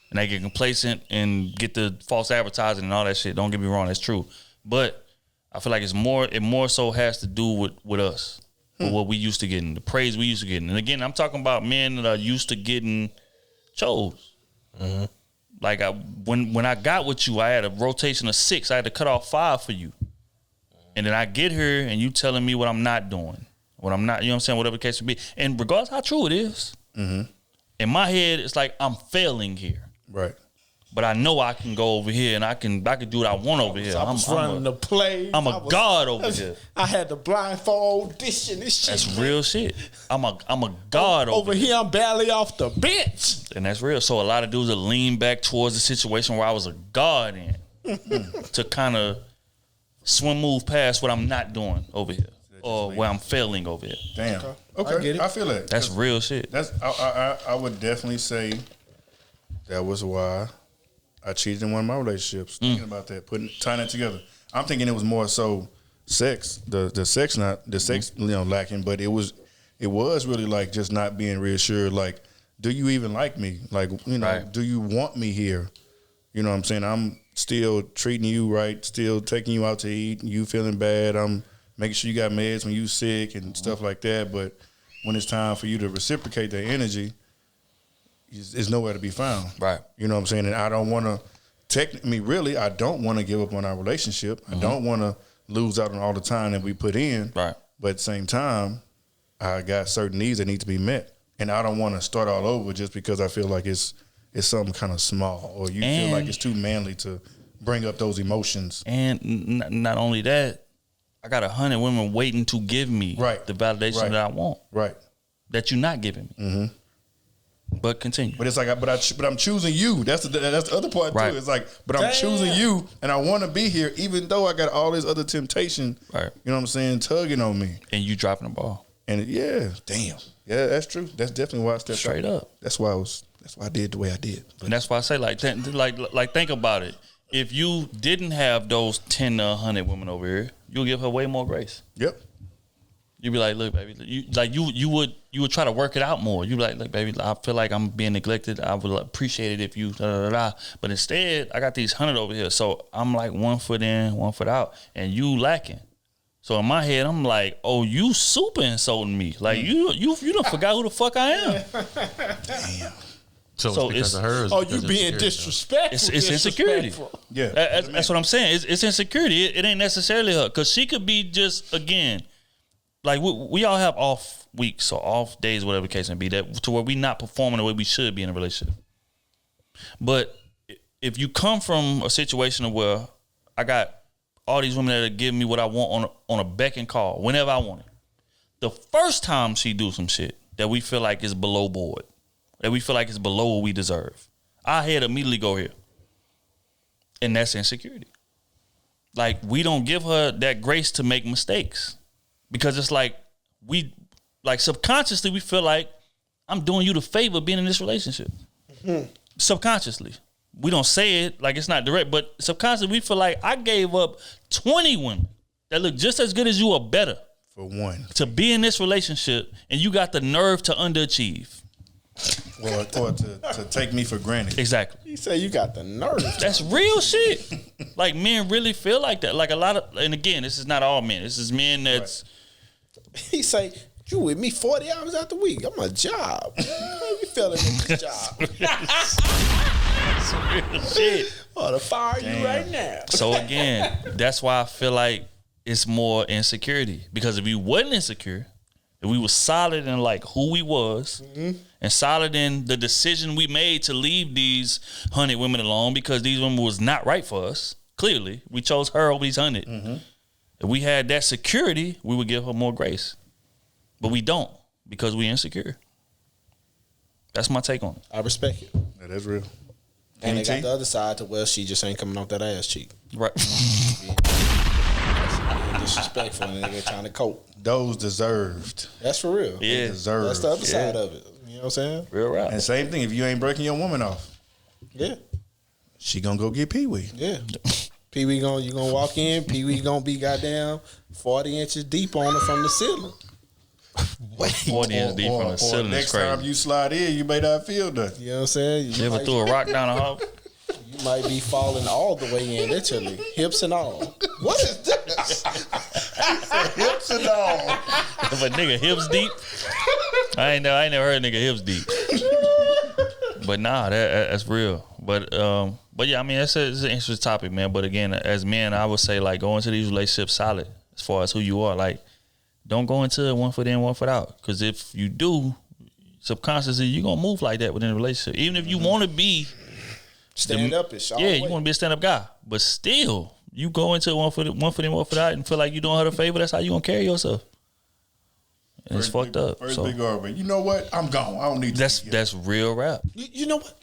and they get complacent and get the false advertising and all that shit. Don't get me wrong. That's true. But I feel like it more so has to do with us, with what we used to getting, the praise we used to getting. And again, I'm talking about men that are used to getting chose. Like when I got with you, I had a rotation of 6. I had to cut off 5 for you. And then I get here and you telling me what I'm not doing, what I'm not, you know what I'm saying, whatever the case would be. And regardless how true it is, in my head, it's like I'm failing here. Right. But I know I can go over here and I can do what I want over here. I was running the play. I'm a god over here. I had the blindfold audition. This shit. That's real shit. I'm a god over here. I'm barely off the bench. And that's real. So a lot of dudes will lean back towards the situation where I was a god in to kind of move past what I'm not doing over here, or where I'm failing over here. Damn. Okay. I get it. I feel it. That's real shit. I would definitely say that was why I cheated in one of my relationships. Thinking about that, tying it together. I'm thinking it was more so sex, the sex lacking, but it was really like just not being reassured. Like, do you even like me? Like, right. Do you want me here? You know what I'm saying? I'm still treating you right, still taking you out to eat. You feeling bad? I'm making sure you got meds when you sick and stuff like that. But when it's time for you to reciprocate that energy, it's nowhere to be found. Right. You know what I'm saying? And I don't want to, I don't want to give up on our relationship. I don't want to lose out on all the time that we put in. Right. But at the same time, I got certain needs that need to be met. And I don't want to start all over just because I feel like it's something kind of small, or you feel like it's too manly to bring up those emotions. And not only that, I got 100 women waiting to give me the validation that I want. Right. That you're not giving me. Mm-hmm. But continue. But it's like, but I'm choosing you. That's the other part too. It's like, but I'm choosing you, and I want to be here, even though I got all this other temptation. Right. You know what I'm saying? Tugging on me. And you dropping the ball. And damn. Yeah, that's true. That's definitely why I stepped straight up. That's why I did the way I did. But. And that's why I say, like think about it. If you didn't have those 10 to 100 women over here, you'll give her way more grace. Yep. You'd be like, look, baby, you would try to work it out more. You'd be like, look, baby, I feel like I'm being neglected. I would appreciate it if you But instead, I got these 100 over here. So I'm like 1 foot in, 1 foot out, and you lacking. So in my head, I'm like, oh, you super insulting me. Like you done forgot who the fuck I am. Damn. So it's because of her. Oh, you being disrespectful. It's insecurity. Yeah, that's what I'm saying. It's insecurity. It ain't necessarily her, because she could be just, again, like we all have off weeks or off days, whatever the case may be, that to where we not performing the way we should be in a relationship. But if you come from a situation where I got all these women that are giving me what I want on a beck and call whenever I want it, the first time she do some shit that we feel like is below board, that we feel like is below what we deserve, our head immediately go here. And that's insecurity. Like, we don't give her that grace to make mistakes, because it's like subconsciously we feel like I'm doing you the favor being in this relationship. Mm-hmm. Subconsciously. We don't say it, like it's not direct, but subconsciously we feel like I gave up 20 women that look just as good as you or better for one to be in this relationship, and you got the nerve to underachieve. Or to take me for granted. Exactly. He said you got the nerve. That's real shit. Like, men really feel like that. Like, a lot of, and again, this is not all men. This is men that's. Right. He say, you with me 40 hours out the week. I'm a job. You feeling in this job. That's real shit. I want to fire you right now. So again, that's why I feel like it's more insecurity. Because if we wasn't insecure, if we was solid in like who we was, and solid in the decision we made to leave these 100 women alone because these women was not right for us, clearly, we chose her over these 100. Mm-hmm. If we had that security, we would give her more grace. But we don't, because we insecure. That's my take on it. I respect it. Yeah, that's real. And they got the other side to, well, she just ain't coming off that ass cheek. Right. Being disrespectful and they're trying to cope. Those deserved. That's for real. Yeah. Deserved. That's the other side of it. You know what I'm saying? Real right. And same thing, if you ain't breaking your woman off, she gonna go get Pee-wee. Yeah. Pee-wee you gonna walk in, Pee-wee gonna be goddamn 40 inches deep on her from the ceiling. 40 inches deep from the ceiling next is crazy. time you slide in, you may not feel that. You know what I'm saying? You ever threw a rock down a hole? You might be falling all the way in, literally, hips and all. What is this? Hips and all. If a nigga hips deep, I ain't never heard a nigga hips deep. But nah, that's real. But yeah, I mean, it's an interesting topic, man. But again, as men, I would say, like, go into these relationships solid as far as who you are. Like, don't go into it 1 foot in, 1 foot out. Because if you do, subconsciously, you're going to move like that within a relationship. Even if you want to be stand up is all. Yeah, you want to be a stand up guy. But still, you go into it 1 foot in, 1 foot out and feel like you're doing her a favor. That's how you going to carry yourself. And it's fucked up. First big argument. You know what? I'm gone. I don't need that's real rap. You know what?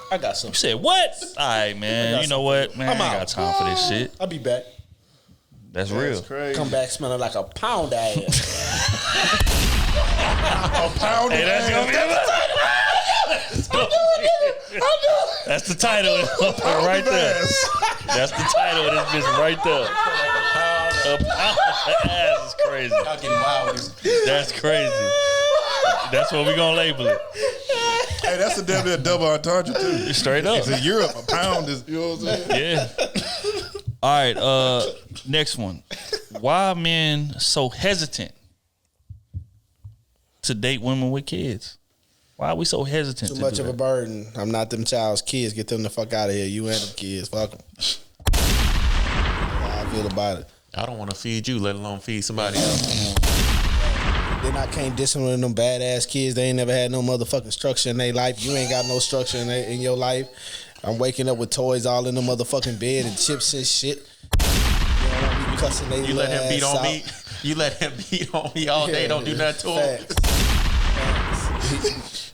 I got something. You said what? All right, man. You know what, man? I ain't got time for this shit. I'll be back. That's real. Crazy. Come back smelling like a pound ass. A pound hey, that's gonna be That's the title right there. That's the title of this bitch right there. A pound ass is crazy. Y'all getting wild with this. That's crazy. That's what we gonna label it. Hey, that's a double entendre too. Straight up. It's in Europe. A pound is, you know what I'm saying? Yeah. All right, next one. Why are men so hesitant to date women with kids? Why are we so hesitant? Too much of a burden. I'm not them child's kids. Get them the fuck out of here. You and them kids. Fuck them. How I feel about it. I don't want to feed you, let alone feed somebody else. Then I can't discipline them badass kids. They ain't never had no motherfucking structure in their life. You ain't got no structure in your life. I'm waking up with toys all in the motherfucking bed and chips and shit. You let him beat on me. You let him beat on me all day. Don't do nothing to him.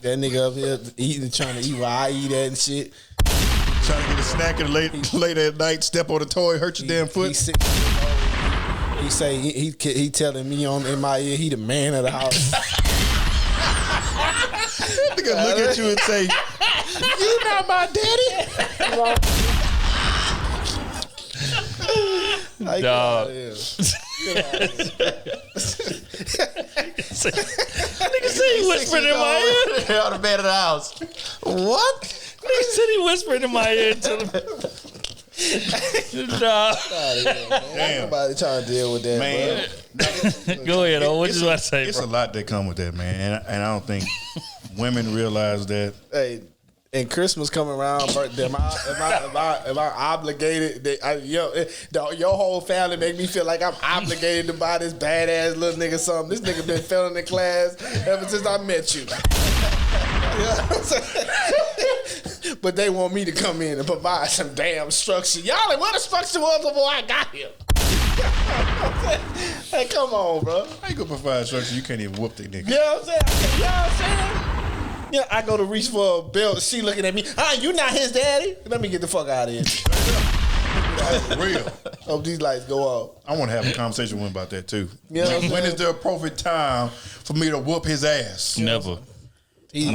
That nigga up here eating, trying to eat while I eat that and shit. Trying to get a snack and late at night, step on the toy, hurt your damn foot. He say he telling me in my ear he the man of the house. Nigga look at you and say, "You not my daddy." Dog. Nigga said he whispered in my ear. On the man of the house. What? Nigga said he whispered in my ear. Nah. Damn. Nobody trying to deal with that, man. Go ahead, what you want to say, It's bro? a lot that come with that, man, and I don't think women realize that. Hey, and Christmas coming around, birthday. Am I obligated? Your whole family make me feel like I'm obligated to buy this badass little nigga something. This nigga been failing in class ever since I met you. You know what I'm saying? But they want me to come in and provide some damn structure. Y'all like, what the structure was before I got here? Hey, come on, bro. How you gonna provide structure? You can't even whoop the nigga. You know what I'm saying? You know what I'm saying? Yeah, I go to reach for a belt. She looking at me. You not his daddy? Let me get the fuck out of here. That's real. Hope these lights go off. I want to have a conversation with him about that too. You know when is the appropriate time for me to whoop his ass? Never. He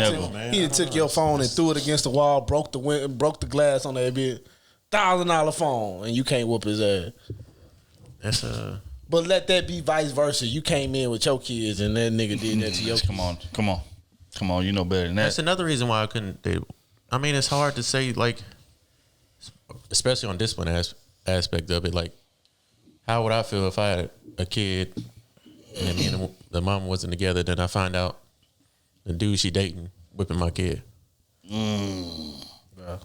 took your phone and threw it against the wall, broke the glass on that bit. $1,000 phone, and you can't whoop his ass. That's But let that be vice versa. You came in with your kids, and that nigga did that to your kids. Come on, you know better than that. That's another reason why I couldn't date. I mean, it's hard to say, like, especially on discipline aspect of it. Like, how would I feel if I had a kid and me and the mom wasn't together? Then I find out the dude she dating whipping my kid. Yeah.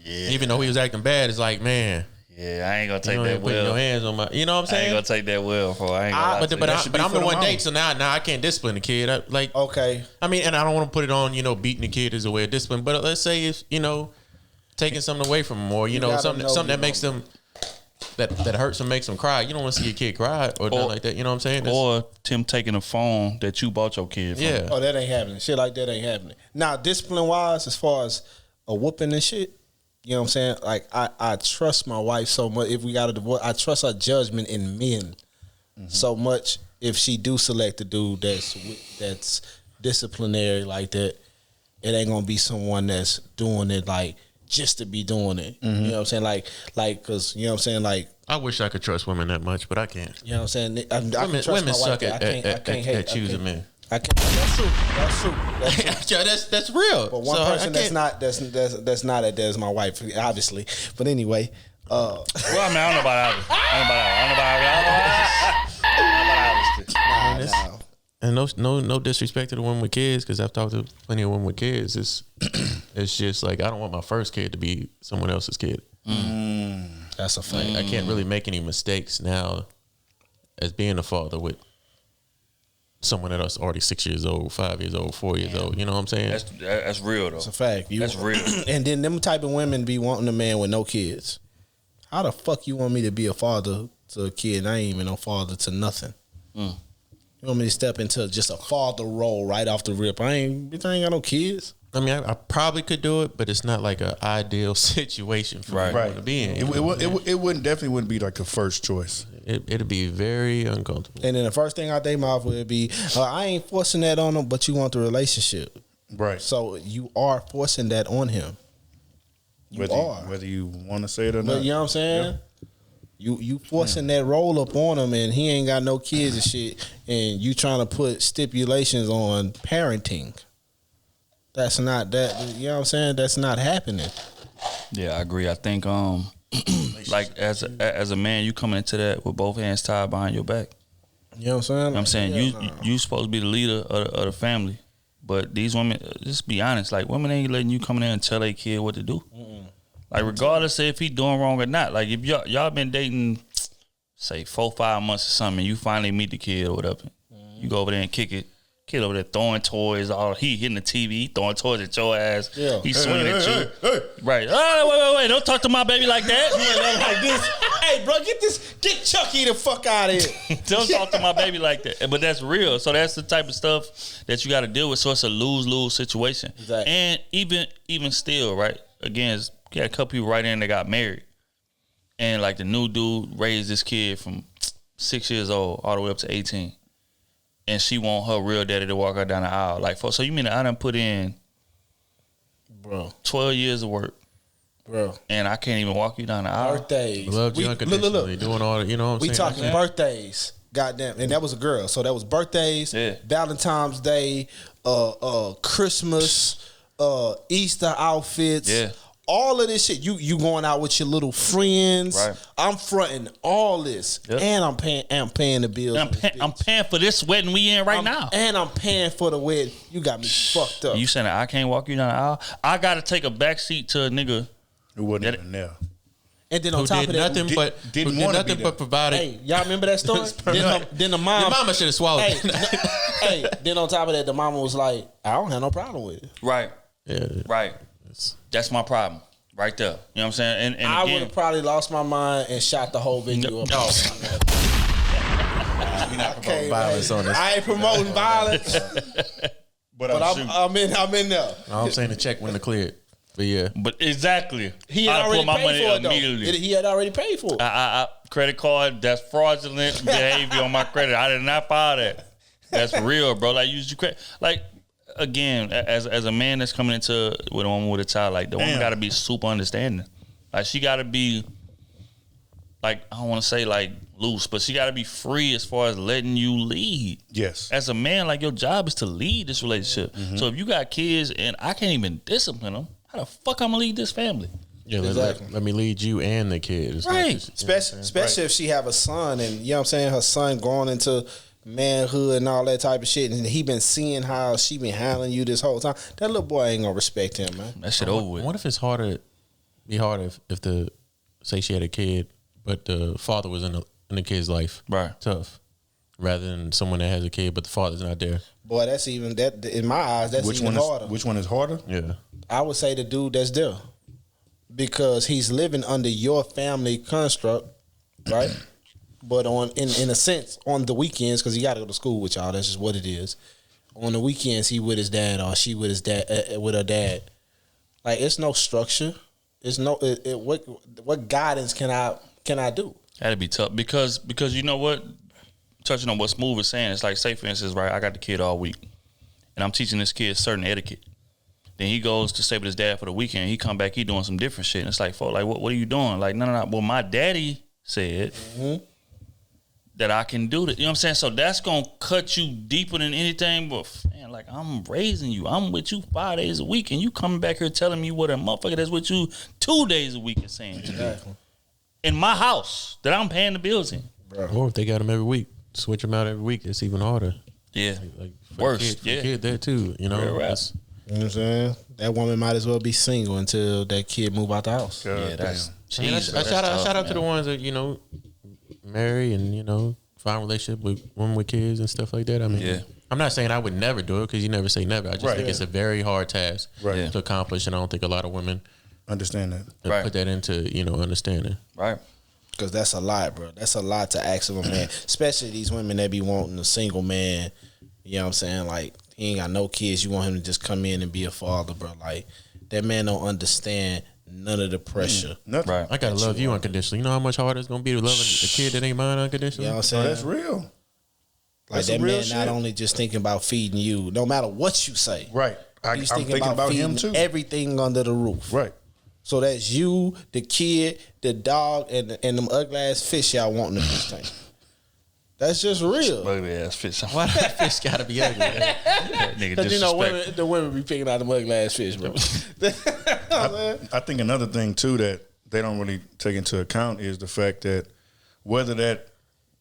Even though he was acting bad, it's like, man. Yeah, I ain't gonna take you that putting well. your hands on my, you know what I'm saying? I ain't gonna take that well, for I ain't gonna but I'm the one date, so now I can't discipline the kid. Okay. I mean, and I don't want to put it on, beating the kid as a way of discipline. But let's say if taking something away from them, or something that makes them that hurts them, makes them cry. You don't want to see your kid cry or nothing like that. You know what I'm saying? Or Tim taking a phone that you bought your kid from. Yeah. Oh, that ain't happening. Shit like that ain't happening. Now, discipline wise, as far as a whooping and shit. You know what I'm saying? Like, I trust my wife so much. If we got a divorce, I trust her judgment in men so much. If she do select a dude that's disciplinary like that, it ain't gonna be someone that's doing it like just to be doing it. You know what I'm saying? Like, cause you know what I'm saying? Like, I wish I could trust women that much, but I can't. You know what I'm saying? Women suck at choosing men. I can't. That's true. That's real. But one person that's not at that is my wife, obviously. But anyway, well, I mean, I don't know about obviously. And no disrespect to the women with kids, because I've talked to plenty of women with kids. It's just like, I don't want my first kid to be someone else's kid. That's a fact. I can't really make any mistakes now as being a father with someone that's already 6 years old, 5 years old, 4 years old. You know what I'm saying? That's real though. That's a fact. That's real. And then them type of women be wanting a man with no kids. How the fuck you want me to be a father to a kid? I ain't even no father to nothing. You want me to step into just a father role right off the rip? I ain't got no kids. I mean, I probably could do it, but it's not like an ideal situation for me to be in. It definitely wouldn't be like the first choice. It'd be very uncomfortable. And then the first thing out their mouth would be, I ain't forcing that on them, but you want the relationship. Right. So you are forcing that on him. Whether you want to say it or not. You know what I'm saying? Yeah. You forcing that role up on him, and he ain't got no kids and shit, and you trying to put stipulations on parenting. That's not that. You know what I'm saying? That's not happening. Yeah, I agree. I think like as a man, you coming into that with both hands tied behind your back. You know what I'm saying? You supposed to be the leader of the family, but these women, just be honest, like women ain't letting you come in there and tell their kid what to do. Like regardless of if he doing wrong or not. Like if y'all been dating say 4-5 months or something, and you finally meet the kid or whatever. You go over there and kick it. Kid over there throwing toys, he hitting the TV, throwing toys at your ass. Yeah. He's swinging at you. Right. Oh, wait. Don't talk to my baby like that. Like this. Hey, bro, get Chucky the fuck out of here. Don't talk to my baby like that. But that's real. So that's the type of stuff that you got to deal with. So it's a lose-lose situation. Exactly. And even still, right? Again, got a couple people right in that got married. And like the new dude raised this kid from 6 years old all the way up to 18. And she want her real daddy to walk her down the aisle. Like, so you mean I done put in, bro, 12 years of work, bro, and I can't even walk you down the aisle? Birthdays. Loved you unconditionally. Doing all that, you know what I'm saying? We talking birthdays. Goddamn. And that was a girl. So that was birthdays, Valentine's Day, Christmas, Easter outfits. Yeah. All of this shit, you going out with your little friends. Right. I'm fronting all this, and I'm paying the bills. I'm paying for this wedding we in right now, and I'm paying for the wedding. You got me fucked up. You saying I can't walk you down the aisle? I got to take a back seat to a nigga who wasn't even there, and then on top of that, didn't nothing but provide it. Hey, y'all remember that story? then the mom, your mama should have swallowed. Hey, then on top of that, the mama was like, "I don't have no problem with it." Right. Yeah. Right. That's my problem right there. You know what I'm saying? And I would have probably lost my mind and shot the whole video up. No. We're not promoting violence on this. I ain't promoting violence. but I'm in there. No, I'm saying the check wouldn't have cleared. But yeah. But exactly. He had already paid for it though. He had already paid for it. Credit card, that's fraudulent behavior on my credit. I did not file that. That's real, bro. Like, use your credit. Like, again, as a man that's coming into with a woman with a child, like the woman got to be super understanding. Like she got to be, like I don't want to say like loose, but she got to be free as far as letting you lead. Yes. As a man, like your job is to lead this relationship. Mm-hmm. So if you got kids and I can't even discipline them, how the fuck I'm gonna lead this family? Yeah, exactly. let me lead you and the kids. Right. Especially if she have a son and you know what I'm saying, her son growing into manhood and all that type of shit, and he been seeing how she been handling you this whole time. That little boy ain't gonna respect him, man. That shit over with. What if it's harder if the say she had a kid, but the father was in the kid's life, right? Tough, rather than someone that has a kid but the father's not there. Boy, that's even that in my eyes. That's even harder. Which one is harder? Yeah, I would say the dude that's there, because he's living under your family construct, right? But in a sense, on the weekends, because he got to go to school with y'all. That's just what it is. On the weekends, he with his dad or she with his dad with her dad. Like it's no structure. It's no what guidance can I do? That'd be tough because you know what, touching on what Smooth was saying, it's like, say for instance, right, I got the kid all week, and I'm teaching this kid certain etiquette. Then he goes to stay with his dad for the weekend. He come back, he doing some different shit, and it's like, what are you doing? Like, no. Well, my daddy said. Mm-hmm. That I can do that. You know what I'm saying? So that's going to cut you deeper than anything. But, man, like, I'm raising you. I'm with you 5 days a week. And you coming back here telling me what a motherfucker that's with you 2 days a week is saying to do. In my house that I'm paying the bills in. Bro. Or if they got them every week, switch them out every week, it's even harder. Yeah. Like worse. For the kid there, too. You know? You know what I'm saying? That woman might as well be single until that kid move out the house. Yeah, that's... Shout out to the ones that, you know, marry and, you know, find a relationship with women with kids and stuff like that. I mean, I'm not saying I would never do it because you never say never. I just think it's a very hard task to accomplish, and I don't think a lot of women understand that. Put that into, you know, understanding. Right. Because that's a lot, bro. That's a lot to ask of a man, especially these women that be wanting a single man. You know what I'm saying? Like, he ain't got no kids. You want him to just come in and be a father, bro. Like, that man don't understand none of the pressure. Right. I gotta love you unconditionally. You know how much harder it's gonna be to love a kid that ain't mine unconditionally? You know what I'm saying? That's real. Like, that's that man not only just thinking about feeding you, no matter what you say. Right. He's thinking about him too. Everything under the roof. Right. So that's you, the kid, the dog, and them ugly ass fish y'all wanting to fish tank. That's just real. Ugly ass fish. Why that fish gotta be ugly? Because you know the women be picking out the ugly ass fish, bro. I think another thing too that they don't really take into account is the fact that whether that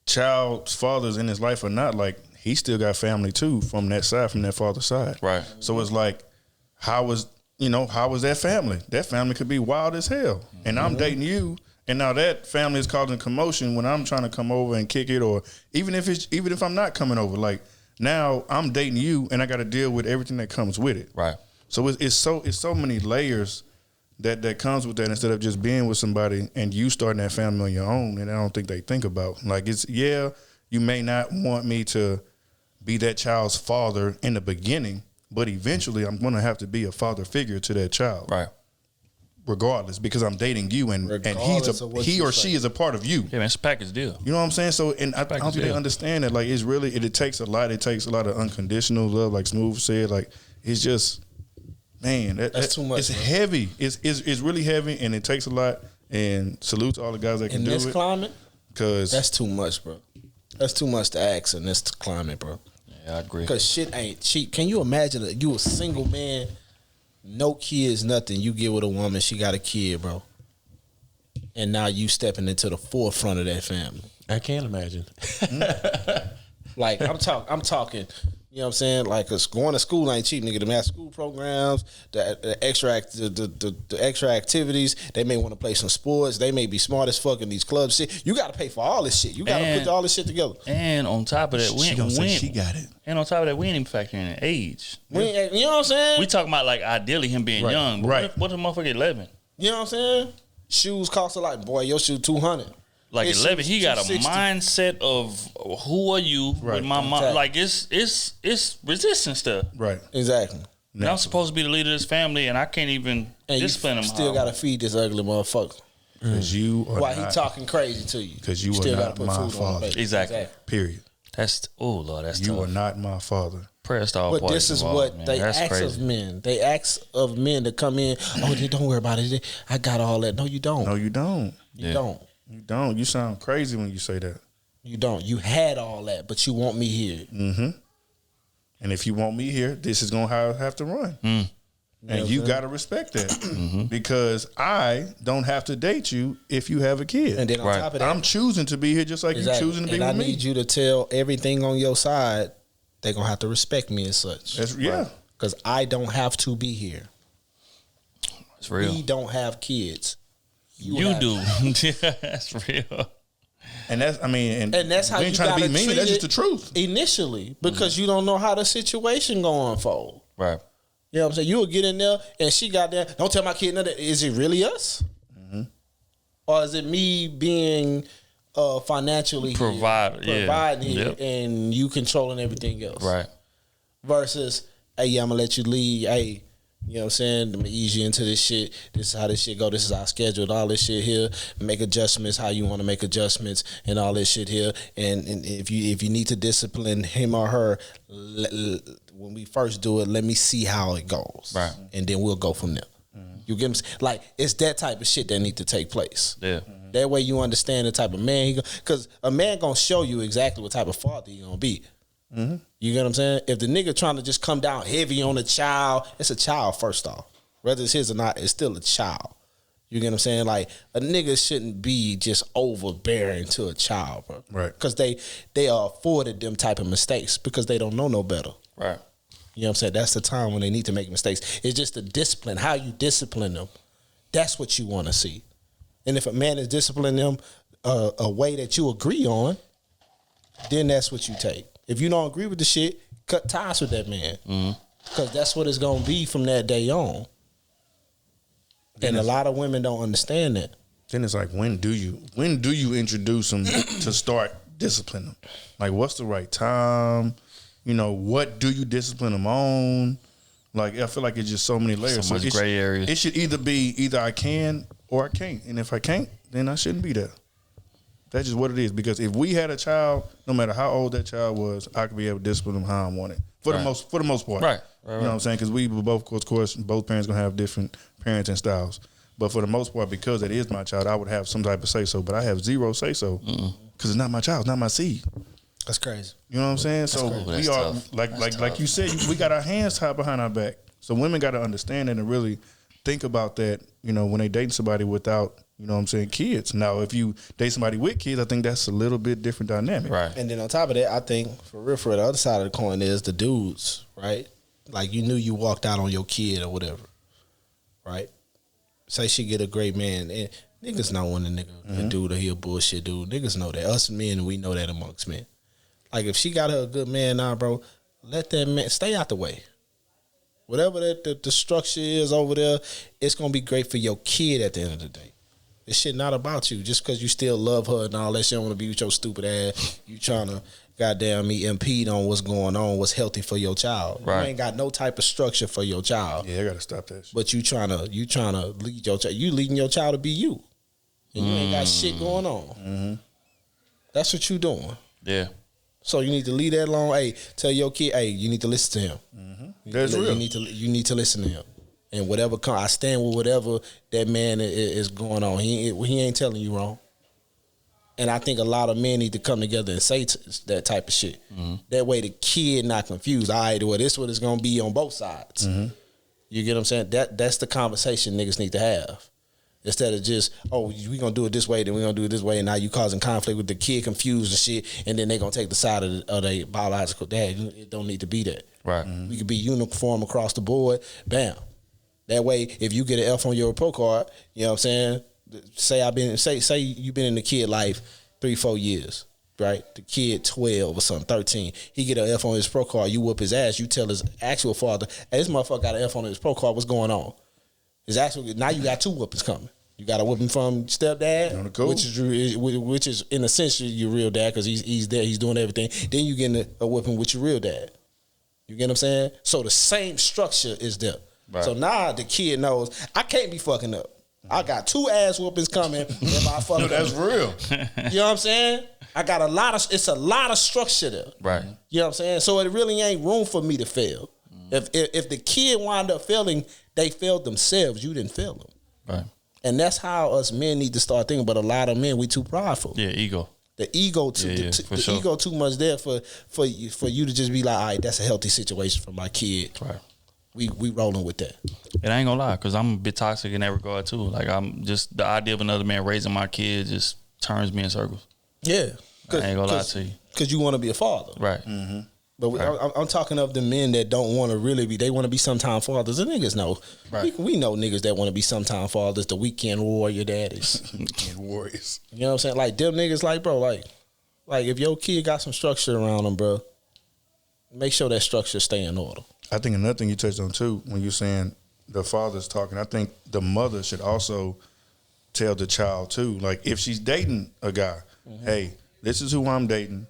child's father's in his life or not, like he still got family too from that side, from that father's side. Right. So it's like, how was that family? That family could be wild as hell, and I'm dating you. And now that family is causing commotion when I'm trying to come over and kick it, or even if I'm not coming over. Like now I'm dating you, and I got to deal with everything that comes with it. Right. So it's so many layers that comes with that, instead of just being with somebody and you starting that family on your own. And I don't think they think about, like, you may not want me to be that child's father in the beginning, but eventually I'm going to have to be a father figure to that child. Right. Regardless, because I'm dating you, and he or she is a part of you. Yeah, man, it's a package deal. You know what I'm saying? So, and I don't think they understand that. Like, it takes a lot. It takes a lot of unconditional love, like Smooth said. Like, it's just, man, that's too much. It's heavy. It's really heavy, and it takes a lot. And salute to all the guys that can do it. In this climate, because that's too much, bro. That's too much to ask in this climate, bro. Yeah, I agree. Because shit ain't cheap. Can you imagine that you a single man? No kids, nothing. You get with a woman, she got a kid, bro. And now you stepping into the forefront of that family. I can't imagine. Like I'm talking. You know what I'm saying? Like, cause going to school ain't cheap, nigga. The math school programs, the extra activities. They may want to play some sports. They may be smart as fuck in these clubs. Shit, you got to pay for all this shit. You got to put all this shit together. And on top of that, she got it. And on top of that, we ain't even factoring in age. You know what I'm saying? We talking about, like, ideally him being young. But right. What if the motherfucker 11? You know what I'm saying? Shoes cost a lot. Boy, your shoe $200. Like, 11, he got a mindset of who are you with my mom. Exactly. Like, it's resistance stuff. Right. Exactly. Now I'm supposed to be the leader of this family, and I can't even discipline him. Still got to feed this ugly motherfucker. Because you are Why he talking crazy to you? Because you still are not my father. Exactly. Period. That's, oh, Lord, that's you tough. are not my father. Pressed all But this is what man. they that's ask crazy. of men. They ask of men to come in. Oh, don't worry about it. I got all that. No, you don't. No, you don't. You don't. You don't. You sound crazy when you say that. You don't. You had all that, but you want me here. Mm-hmm. And if you want me here, this is going to have to run. Mm. And you got to respect that. Because I don't have to date you if you have a kid. And then on top of that, I'm choosing to be here just like you choosing to be with me. And I need you to tell everything on your side. They're going to have to respect me as such. Because I don't have to be here. It's real. We don't have kids. You do. That's real. And that's, I mean, and that's how you trying to be mean. That's just the truth. Initially, because you don't know how the situation gonna unfold. Right. You know what I'm saying? You would get in there and she got there. Don't tell my kid nothing. Is it really us? Mm-hmm. Or is it me being financially providing here, and you controlling everything else? Right. Versus, hey, I'm gonna let you lead. Hey, you know what I'm saying? Let me ease you into this shit. This is how this shit go. This is our schedule. All this shit here. Make adjustments how you want to make adjustments and all this shit here. And if you need to discipline him or her, when we first do it, let me see how it goes. Right. And then we'll go from there. Mm-hmm. You get me? Like, it's that type of shit that need to take place. Yeah. Mm-hmm. That way you understand the type of man because a man gonna show you exactly what type of father he gonna be. Mm-hmm. You get what I'm saying? If the nigga trying to just come down heavy on a child, it's a child first off. Whether it's his or not, it's still a child. You get what I'm saying? Like, a nigga shouldn't be just overbearing to a child, bro. Right. Because they are afforded them type of mistakes because they don't know no better. Right. You know what I'm saying? That's the time when they need to make mistakes. It's just the discipline, how you discipline them. That's what you want to see. And if a man is disciplining them a way that you agree on, then that's what you take. If you don't agree with the shit, cut ties with that man. Because that's what it's going to be from that day on. And a lot of women don't understand that. Then it's like, when do you introduce them to start disciplining them? Like, what's the right time? You know, what do you discipline them on? Like, I feel like it's just so many layers. So much gray areas. It should either I can or I can't. And if I can't, then I shouldn't be there. That's just what it is. Because if we had a child, no matter how old that child was, I could be able to discipline them how I want it. For the most part. Right. You know what I'm saying? Because we both, of course, both parents going to have different parenting styles. But for the most part, because it is my child, I would have some type of say-so. But I have zero say-so because it's not my child. It's not my seed. That's crazy. You know what I'm saying? So we are, like you said, we got our hands tied behind our back. So women got to understand that and really think about that, you know, when they dating somebody without, you know what I'm saying, kids. Now, if you date somebody with kids, I think that's a little bit different dynamic. Right. And then on top of that, I think, for real, the other side of the coin is the dudes, right? Like, you knew you walked out on your kid or whatever, right? Say she get a great man. And Niggas know when a nigga a dude or he a bullshit dude. Niggas know that. Us men, we know that amongst men. Like if she got her a good man now, bro, let that man stay out the way. Whatever that the structure is over there, it's gonna be great for your kid at the end of the day. This shit not about you. Just because you still love her and all that, she don't want to be with your stupid ass. You trying to goddamn me impede on what's going on, what's healthy for your child. Right. You ain't got no type of structure for your child. Yeah, I gotta stop that shit. But you trying to lead your child. You leading your child to be you, and you ain't got shit going on. Mm-hmm. That's what you doing. Yeah. So you need to leave that alone. Hey, tell your kid, hey, you need to listen to him. Mm-hmm. That's real. You need to listen to him. And whatever I stand with whatever that man is going on. He ain't telling you wrong. And I think a lot of men need to come together and say that type of shit. Mm-hmm. That way the kid not confused. All right, well, this is what it's going to be on both sides. Mm-hmm. You get what I'm saying? That's the conversation niggas need to have. Instead of just, oh, we going to do it this way, then we going to do it this way, and now you causing conflict with the kid confused and shit, and then they going to take the side of their biological dad. It don't need to be that. Right. Mm-hmm. We could be uniform across the board. Bam. That way, if you get an F on your report card, you know what I'm saying? Say you've been in the kid life 3-4 years, right? The kid 12 or something, 13. He get an F on his pro card, you whoop his ass, you tell his actual father, hey, this motherfucker got an F on his pro card, what's going on? Now you got 2 whoopings coming. You got a whooping from stepdad, which is in a sense your real dad because he's there, he's doing everything. Then you get a whooping with your real dad. You get what I'm saying? So the same structure is there. Right. So now the kid knows I can't be fucking up. I got 2 ass whoopings coming if I fuck up. That's real. You know what I'm saying? I got it's a lot of structure there. Right. You know what I'm saying? So it really ain't room for me to fail. If the kid wind up failing, they failed themselves. You didn't fail them. Right. And that's how us men need to start thinking. But a lot of men, we too prideful. Yeah, ego. The ego ego too much there for you to just be like, all right, that's a healthy situation for my kid. Right. We rolling with that. And I ain't gonna lie, because I'm a bit toxic in that regard too. Like I'm just the idea of another man raising my kid just turns me in circles. Yeah. I ain't gonna lie to you. Because you want to be a father. Right. Mm-hmm. But I'm talking of the men that don't want to really be. They want to be sometime fathers. The niggas know. Right. We know niggas that want to be sometime fathers. The weekend warrior daddies. Weekend warriors. You know what I'm saying? Like them niggas, like bro, like if your kid got some structure around them, bro, make sure that structure stay in order. I think another thing you touched on too, when you're saying the father's talking, I think the mother should also tell the child too. Like if she's dating a guy, hey, this is who I'm dating.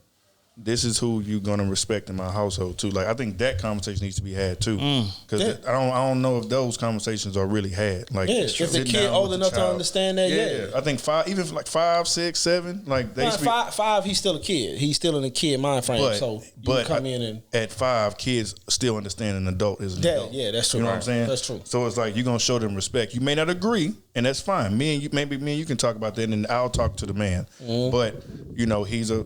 This is who you're gonna respect in my household too. Like I think that conversation needs to be had too, because I don't know if those conversations are really had. Like, is the kid old enough to understand that? Yeah, I think 5, even like 5, 6, 7, like they. 5, he's still a kid. He's still in a kid mind frame. So you come in and at 5, kids still understand an adult is an adult. Yeah, that's true. You know what I'm saying? That's true. So it's like you're gonna show them respect. You may not agree, and that's fine. Maybe me and you can talk about that, and I'll talk to the man. But he's a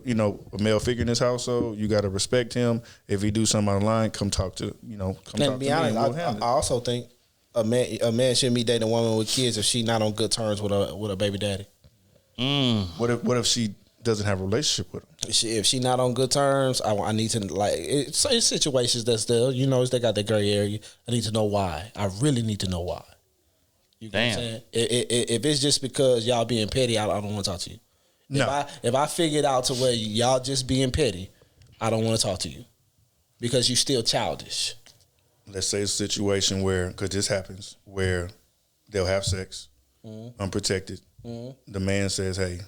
male figure in this household. You got to respect him. If he do something out of line, come talk to to be honest, I also think a man shouldn't be dating a woman with kids if she not on good terms with a baby daddy. What if she doesn't have a relationship with him? If she not on good terms, I need to it's situations that's there. They got that gray area. I need to know why. I really need to know why. You get what I'm saying? If it's just because y'all being petty, I don't want to talk to you. No. If I figure it out to where y'all just being petty, I don't want to talk to you because you still childish. Let's say it's a situation where, because this happens, where they'll have sex, unprotected. The man says, "Hey,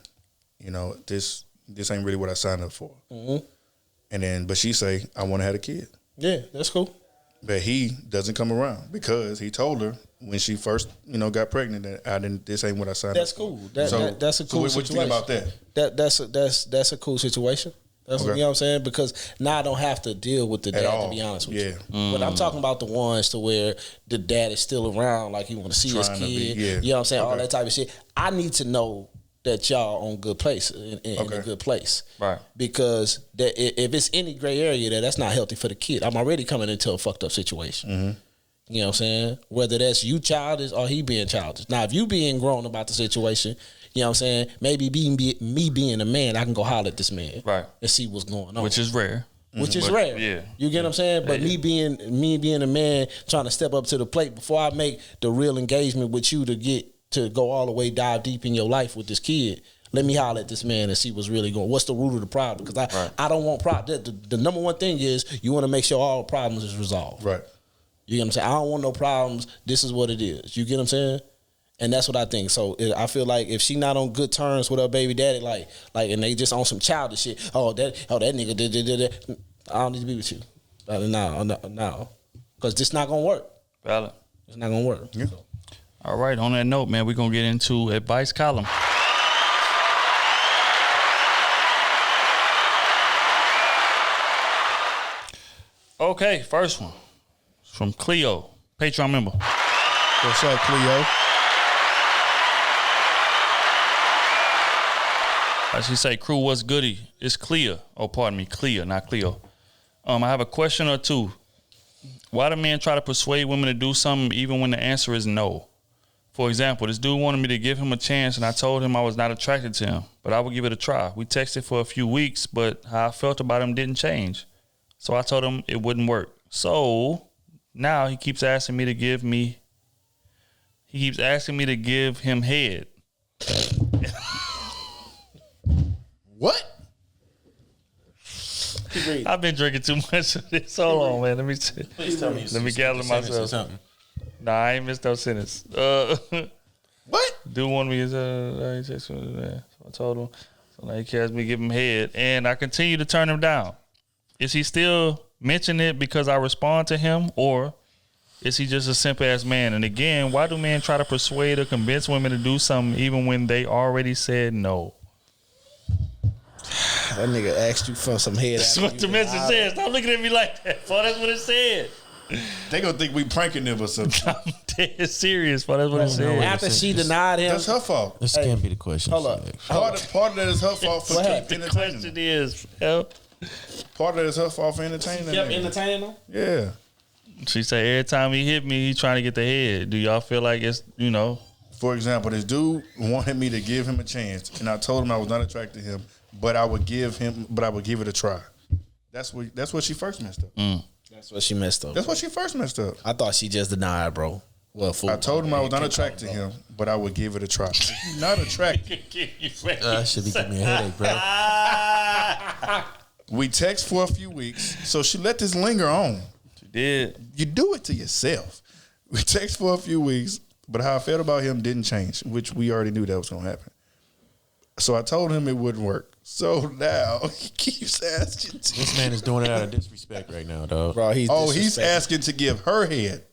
this ain't really what I signed up for." But she say, "I want to have a kid." Yeah, that's cool. But he doesn't come around because he told her when she first, got pregnant that this ain't what I signed up for. That's cool. That's a cool situation. What you think about that? That's a cool situation. That's you know what I'm saying? Because now I don't have to deal with the dad, to be honest with you. But I'm talking about the ones to where the dad is still around, like he want to see his kid. You know what I'm saying? All that type of shit. I need to know that y'all on good place in a good place. Right. Because if it's any gray area that's not healthy for the kid, I'm already coming into a fucked up situation. You know what I'm saying? Whether that's you childish or he being childish. Now, if you being grown about the situation, you know what I'm saying? Maybe me being a man, I can go holler at this man. Right. And see what's going on. Which is rare. Which is rare. Yeah. You get what I'm saying? But me being a man trying to step up to the plate before I make the real engagement with you to get to go all the way dive deep in your life with this kid. Let me holler at this man and see what's really going. What's the root of the problem? Because I don't want problems. The number one thing is you want to make sure all problems is resolved. Right. You get what I'm saying? I don't want no problems. This is what it is. You get what I'm saying? And that's what I think. So I feel like if she not on good terms with her baby daddy, like, and they just on some childish shit. That nigga did. I don't need to be with you. No, because this not gonna work. Valid. It's not gonna work. Yeah. So. All right. On that note, man, we're gonna get into advice column. Okay, first one from Cleo, Patreon member. What's up, Cleo? She say, "Crew, what's goody?" It's Cleo. Oh, pardon me, Cleo, not Cleo. I have a question or two. Why do men try to persuade women to do something even when the answer is no? For example, this dude wanted me to give him a chance, and I told him I was not attracted to him, but I would give it a try. We texted for a few weeks, but how I felt about him didn't change. So I told him it wouldn't work. So now he keeps asking me to give him head. What? I've been drinking too much of this. Hold on, man. Let me Please tell me. Let me gather myself. Nah, I ain't missed no sentence. What? Dude wanted me to so I told him. So now he cares me give him head, and I continue to turn him down. Is he still mentioning it because I respond to him, or is he just a simple ass man? And again, why do men try to persuade or convince women to do something even when they already said no? That nigga asked you for some head. That's what the message said. Stop looking at me like that, bro. That's what it said. They gonna think we pranking them or something. I'm dead serious, bro. That's what it said. After she denied him, That's her fault. This can't be the question. hold up. Part of that is her fault for The entertaining question them. is, hell. Part of that is her fault for entertaining them. kept entertaining him. Yeah. She say every time he hit me, he trying to get the head. Do y'all feel like it's, For example, this dude wanted me to give him a chance, and I told him I was not attracted to him, but I would give it a try. That's what she first messed up. That's what she messed up. That's what she first messed up. I thought she just denied, bro. Well, fool. I told him I was not attracted to him, but I would give it a try. If you're not attracted, That should be giving me a headache, bro. we text for a few weeks, so she let this linger on. She did. You do it to yourself. We text for a few weeks, but how I felt about him didn't change, which we already knew that was going to happen. So I told him it wouldn't work. So now he keeps asking. This man is doing it out of disrespect right now, dog. Bro, he's asking to give her head.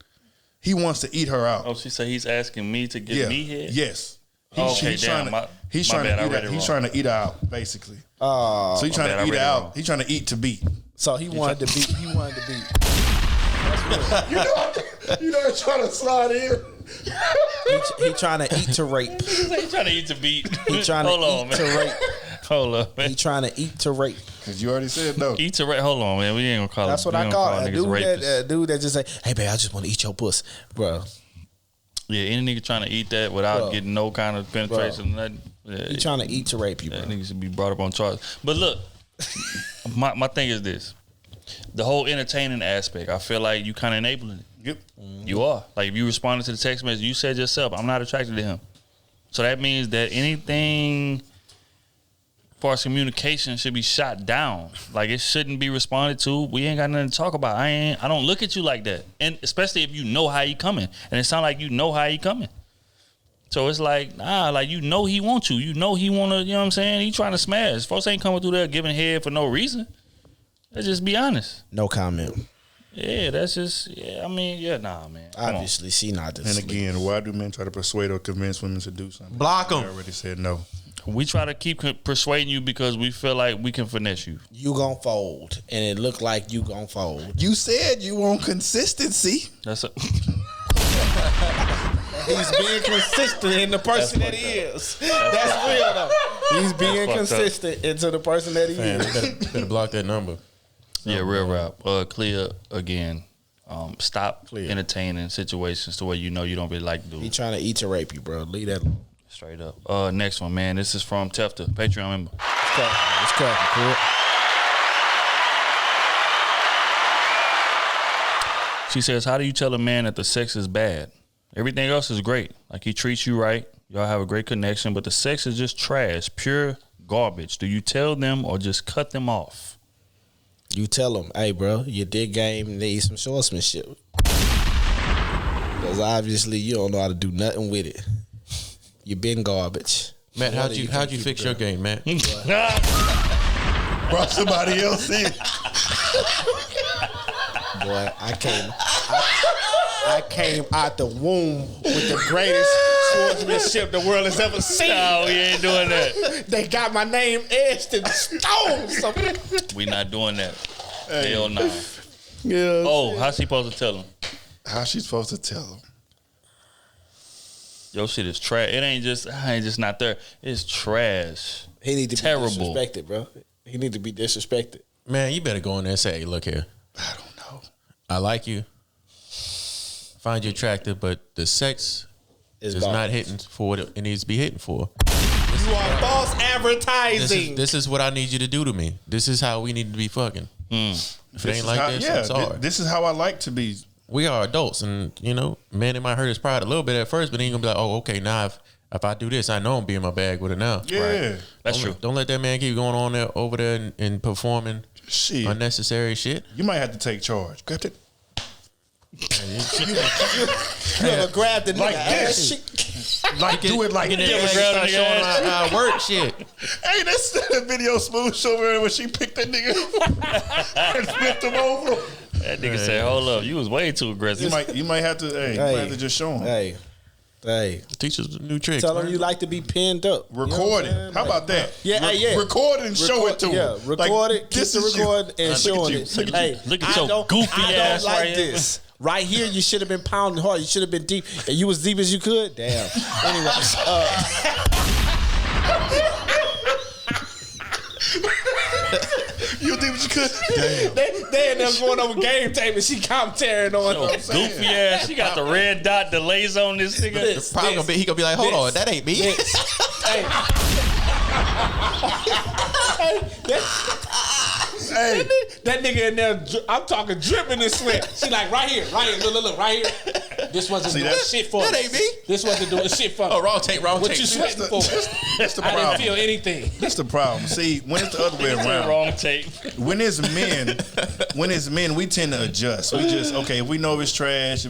He wants to eat her out. Oh, she said he's asking me to give me head? Yes. Okay, He's damn. He's My bad, I read it he's wrong. trying to eat her out, basically. So he's trying to eat her out. He's trying to eat to beat. So he wanted to beat. He wanted to beat. You know, he's trying to slide in. He trying to eat to rape. He trying to eat to beat. He trying to eat to rape. Hold on, man. He trying to eat to rape. Because you already said no. Eat to rape. Hold on, man. We ain't gonna call That's it. what I call it. A dude that just say, "Hey, babe, I just want to eat your puss, bro." Yeah, any nigga trying to eat that without getting no kind of penetration, nothing. Yeah, He trying to eat to rape you, bro. that nigga should be brought up on charge. But look, my thing is this: the whole entertaining aspect. I feel like you kind of enabling it. Yep. You are. Like, if you responded to the text message, you said yourself, I'm not attracted to him. So that means that anything as far as communication should be shot down. Like, it shouldn't be responded to. We ain't got nothing to talk about. I don't look at you like that. And especially if you know how he coming. And it sounds like you know how he coming. So it's like, like, you know he wants you. You know he want to, you know what I'm saying? He trying to smash. Folks ain't coming through there giving head for no reason. Let's just be honest. No comment. Yeah, that's just, nah, man. Come Obviously, she not this. And again, why do men try to persuade or convince women to do something? Block them. I already said no. We try to keep persuading you because we feel like we can finesse you. You gonna fold, and it look like you gonna fold. You said you want consistency. That's a He's being consistent in the person that he is. That's real though. He's being consistent into the person that he is. Better block that number. yeah, real rap. Clear again. Stop entertaining situations to where you know you don't really like He dudes. trying to eat to rape you, bro. Leave that alone. Straight up. Next one, man. This is from Tefta, Patreon member. It's cracking, cool. She says, "How do you tell a man that the sex is bad? Everything else is great. Like he treats you right. Y'all have a great connection, but the sex is just trash, pure garbage. Do you tell them or just cut them off? You tell them, hey, bro, your dick game needs some shortsmanship. Because obviously you don't know how to do nothing with it. You been garbage. Matt, how'd you fix your game, Matt? Brought somebody else in. Boy, I came out the womb with the greatest swordsmanship the world has ever seen. No, we ain't doing that. They got my name etched in stone. We not doing that. Hell no. Yeah. Oh, how's she supposed to tell him? How she supposed to tell him? Your shit is trash. I ain't just not there. It's trash. He need to Terrible. be disrespected, bro. He need to be disrespected. Man, you better go in there and say, hey, look here. I don't know. I like you. Find you attractive, but the sex is not hitting for what it needs to be hitting for. You are false advertising. This is what I need you to do to me. This is how we need to be fucking. If it ain't like this, I'm sorry. This is how I like to be. We are adults, and man, it might hurt his pride a little bit at first, but then you're gonna be like, oh, okay, now if I do this, I know I'm be in my bag with it now. Yeah, right? That's true. Don't let that man keep going on there over there and performing unnecessary shit. You might have to take charge. Grab it. You ever grab the like nigga this. Like do it like this. Start showing our work shit. Hey, that's the video Smooth showed when she picked that nigga and flipped him over. That nigga said, hold up, you was way too aggressive. You might have to. Hey, you might have to just show him. Hey. Teach us new tricks. Tell him you like to be pinned up. Record it. How about that? Yeah, Record it and show it to him. Yeah, record it. Keep the record and showing it. Hey, look at your goofy ass like right here. this. Right here, you should have been pounding hard. You should have been deep. And you was deep as you could. Damn. Anyway. You deep as you could. Damn. They end up going over game tape and she commentating on him. Goofy ass. She got the red dot delays on this nigga. He gonna be like, hold on, that ain't me. Hey, that nigga in there, I'm talking dripping and sweat. She like, right here, look, right here. This wasn't doing shit for that me. ain't me. This wasn't doing shit for me. Oh, wrong take. What you sweating for? that's the I problem. didn't feel anything. That's the problem. See, when it's the other way around. Wrong tape. When it's men, we tend to adjust. We just if we know it's trash,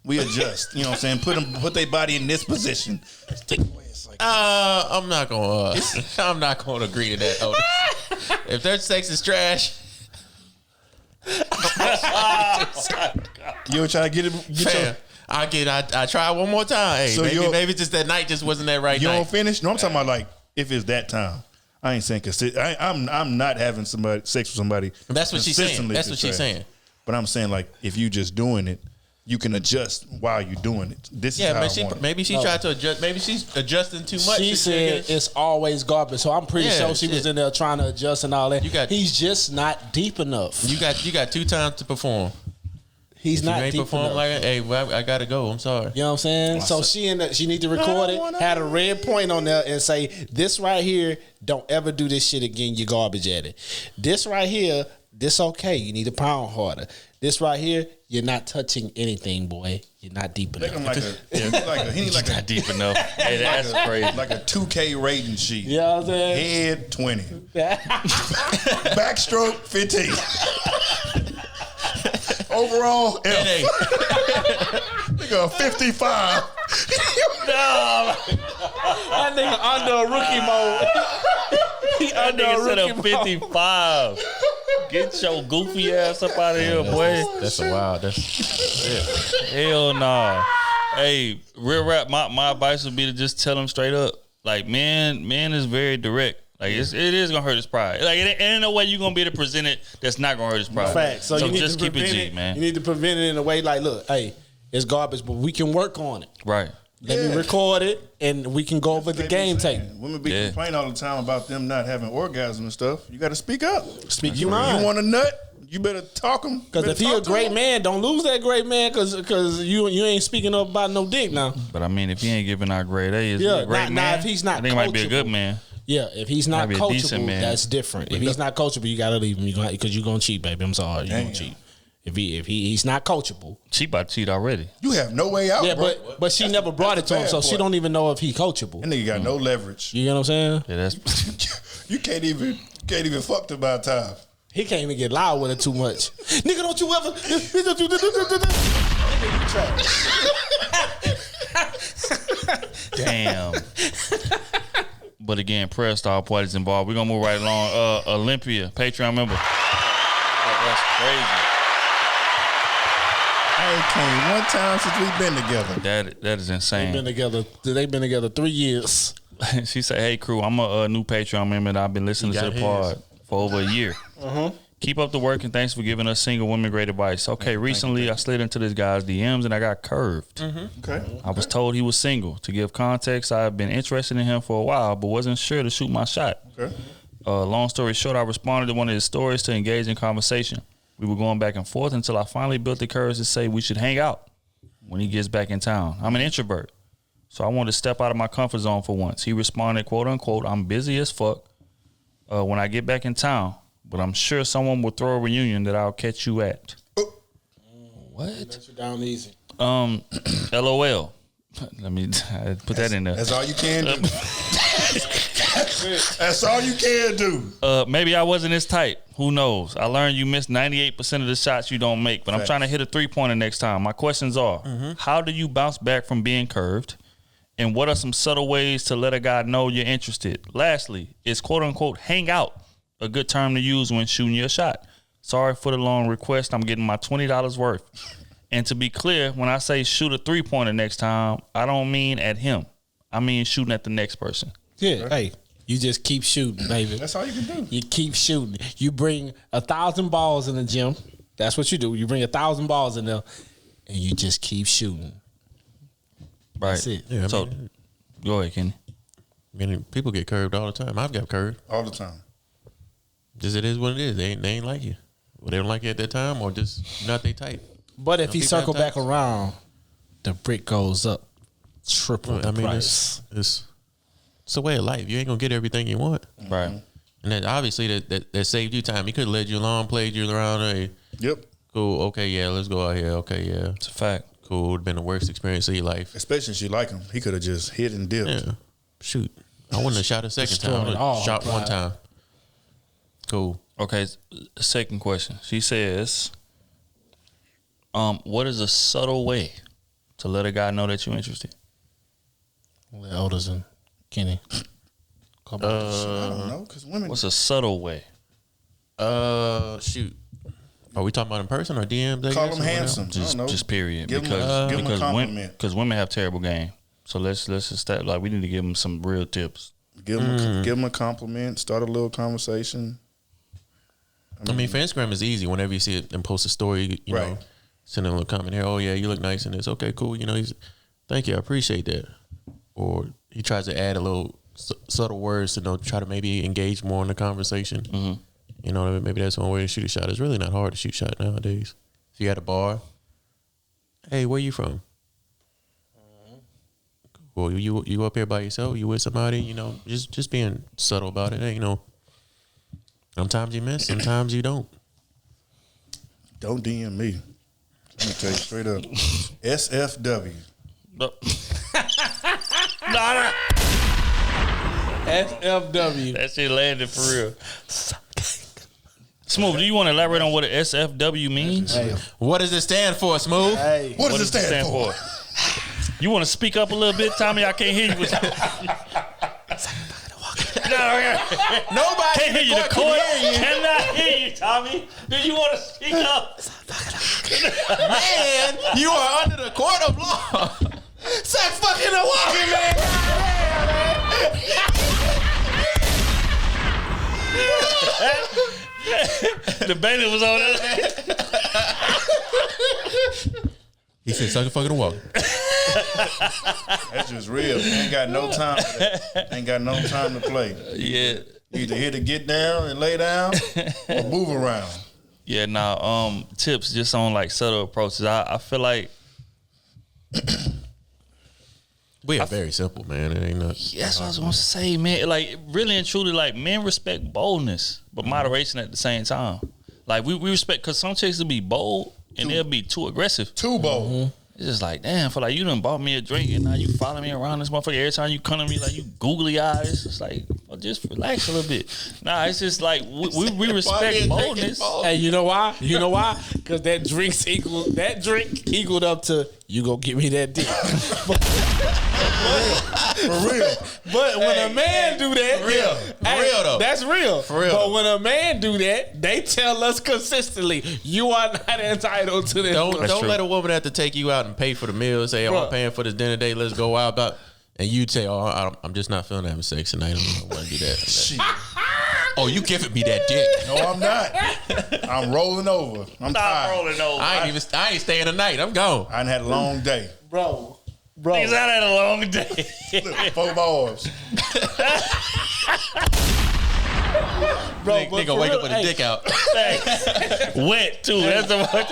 we adjust. You know what I'm saying? Put their body in this position. I'm not gonna agree to that. Otis. If their sex is trash, you ever try to get it? I try one more time. Hey, so maybe just that night just wasn't that right. You night. don't finish? No, I'm talking about like if it's that time. I ain't saying I'm not having sex with somebody. That's what she's saying. That's what she's saying. But I'm saying like if you just doing it, you can adjust while you're doing it. This is how I want it. Maybe she tried to adjust. Maybe she's adjusting too much. She said it's always garbage. So I'm pretty sure she was in there trying to adjust and all that. He's just not deep enough. You got 2 times to perform. He's not ain't deep perform enough. like hey, well, I gotta go. I'm sorry. You know what I'm saying? So she need to record it, had a red point on there and say, this right here, don't ever do this shit again. You're garbage at it. This right here, this okay. You need to pound harder. This right here, you're not touching anything, boy. You're not deep enough. He need like not deep enough. Hey, that's crazy. Like a 2K rating sheet. You know what I'm saying? Head 20. Backstroke 15. Overall, F. Nigga, 55. That nigga under a rookie mode. He under a rookie mode. 55. Get your goofy ass up out of here, boy. That's a wild. Hell nah. Hey, real rap. My advice would be to just tell him straight up. Like, man is very direct. Like it is gonna hurt his pride. Like it ain't no way you gonna be able to present it that's not gonna hurt his pride. Fact. So you need just to keep it G, man. You need to prevent it in a way like, look, hey, it's garbage, but we can work on it. Right. Let me record it, and we can go over the game tape. Women be complaining all the time about them not having orgasm and stuff. You got to speak up. Speak your mind. You want a nut? You better talk them. Because if he a great man, don't lose that great man because you ain't speaking up about no dick now. But I mean, if he ain't giving out grade A, is he a great man? Now if he's not, I think he might be a good man. Yeah, if he's not coachable, man. that's different. If he's not coachable, you gotta leave him. Because you're gonna cheat, baby. I'm sorry, you're gonna cheat. If he's not coachable, she about to cheat already. You have no way out. Yeah, bro. but she never brought it to him, so she don't even know if he coachable. That nigga got no leverage. You know what I'm saying? Yeah, that's You can't even fuck the by time. He can't even get loud with it too much. Nigga, don't you ever? damn. But again, prayer star parties involved. We're gonna move right along. Olympia, Patreon member. That's crazy. I ain't came one time since we've been together. That is insane. They've been together 3 years. She said, "Hey, Krew, I'm a new Patreon member and I've been listening to the pod for over a year. Keep up the work and thanks for giving us single women great advice. Okay, recently I slid into this guy's DMs and I got curved. Okay. I was told he was single. To give context, I have been interested in him for a while, but wasn't sure to shoot my shot. Okay. Long story short, I responded to one of his stories to engage in conversation. We were going back and forth until I finally built the courage to say we should hang out when he gets back in town. I'm an introvert, so I wanted to step out of my comfort zone for once. He responded, quote unquote, I'm busy as fuck when I get back in town, but I'm sure someone will throw a reunion that I'll catch you at. What? Let you down easy. LOL. Let me put that in there. That's all you can do. That's all you can do. Maybe I wasn't as tight. Who knows? I learned you miss 98% of the shots you don't make, but I'm trying to hit a 3-pointer next time. My questions are, how do you bounce back from being curved? And what are some subtle ways to let a guy know you're interested? Lastly, is quote unquote hang out a good term to use when shooting your shot? Sorry for the long request. I'm getting my $20 worth. And to be clear, when I say shoot a 3-pointer next time, I don't mean at him. I mean shooting at the next person. Yeah, hey, you just keep shooting, baby. That's all you can do. You keep shooting. You bring 1,000 balls in the gym. That's what you do. You bring 1,000 balls in there, and you just keep shooting. Right. That's it. Yeah, So, go ahead, Kenny. I mean, people get curved all the time. I've got curved. All the time. Just it is what it is. They ain't like you. Well, they don't like you at that time, or just not they type. But if he people circle have back types. around, the brick goes up triple the price. It's a way of life. You ain't gonna get everything you want, Right. and then obviously that saved you time. He could have led you along, played you around. Hey, Yep. cool. Okay, yeah, let's go out here. Okay, yeah, It's a fact. cool. Would have been the worst experience of your life. Especially if she like him. He could have just hit and dipped. Yeah, shoot. I wouldn't have shot a second time. I Destroyed would all have shot one pride. time. Cool. Okay, second question. She says, what is a subtle way to let a guy know that you're interested? The elders and Kenny. I don't know, because women. What's a subtle way? Shoot. Are we talking about in person or DMs? I Call guess, them or whatever? handsome. I don't know. Just period. Give 'em because a compliment. because women have terrible game. So let's just start, like we need to give them some real tips. Give them a compliment. Start a little conversation. I mean, for Instagram is easy. Whenever you see it and post a story, you know, send a little comment here. Oh yeah, you look nice in this. Okay, cool. You know, thank you, I appreciate that. Or he tries to add a little subtle words to try to maybe engage more in the conversation. Mm-hmm. You know, maybe that's one way to shoot a shot. It's really not hard to shoot a shot nowadays. If you at a bar, hey, where you from? Well, you up here by yourself? You with somebody? You know, just being subtle about it. Hey, you know, sometimes you miss, sometimes you don't. Don't DM me. Let me tell you straight up. SFW. No. SFW. That shit landed for real. Smooth, do you want to elaborate on what an SFW means? Hey. What does it stand for, Smooth? Hey. What does it stand for? You want to speak up a little bit, Tommy? I can't hear you. Nobody Can't hear you. The court cannot hear you, Tommy. Do you want to speak up? Man, you are under the court of law. Stop fucking the walking, man. The bailiff was on that. He said, "Suck a fucking walk." That's just real. Ain't got no time for that. Ain't got no time to play. Yeah. Either here to get down and lay down or move around. Yeah, now tips just on like subtle approaches. I feel like We are very simple, man. It ain't not. that's what I was gonna say, man. Like really and truly, like men respect boldness, but moderation at the same time. Like we respect, because some chicks will be bold and they'll be too aggressive. Too bold. Mm-hmm. It's just like, damn, for like you done bought me a drink and now you follow me around this motherfucker. Every time you come to me like you googly eyes. It's like, well, just relax a little bit. Nah, it's just like we respect boldness. Hey, you know why? You know why? Because that drink equaled up to you go give me that dick. For real. But when a man do that, For real though. That's real. For real. But when a man do that, they tell us consistently, you are not entitled to this. Don't true. let a woman have to take you out and pay for the meal. Say, oh, I'm paying for this dinner date. Let's go out. And you say, oh, I'm just not feeling having sex tonight. I don't want to do that. Oh, you giving me that dick? No, I'm not. I'm rolling over. I'm tired. rolling over. I ain't staying the night. I'm gone. I done had a long day. Bro. Niggas out had a long day. Look, 4 bars. Bro, Nigga wake up with a dick out. Wet too. That's the one. Like,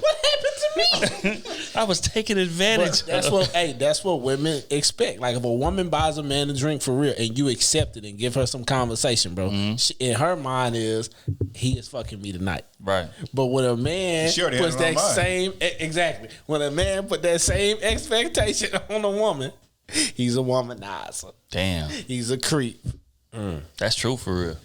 what happened to me? I was taking advantage. But that's what women expect. Like if a woman buys a man a drink for real and you accept it and give her some conversation, bro, she, in her mind is he is fucking me tonight. Right. But when a man She already had puts it on that mine. same exactly, when a man put that same expectation on a woman, he's a womanizer. Damn. He's a creep. That's true for real.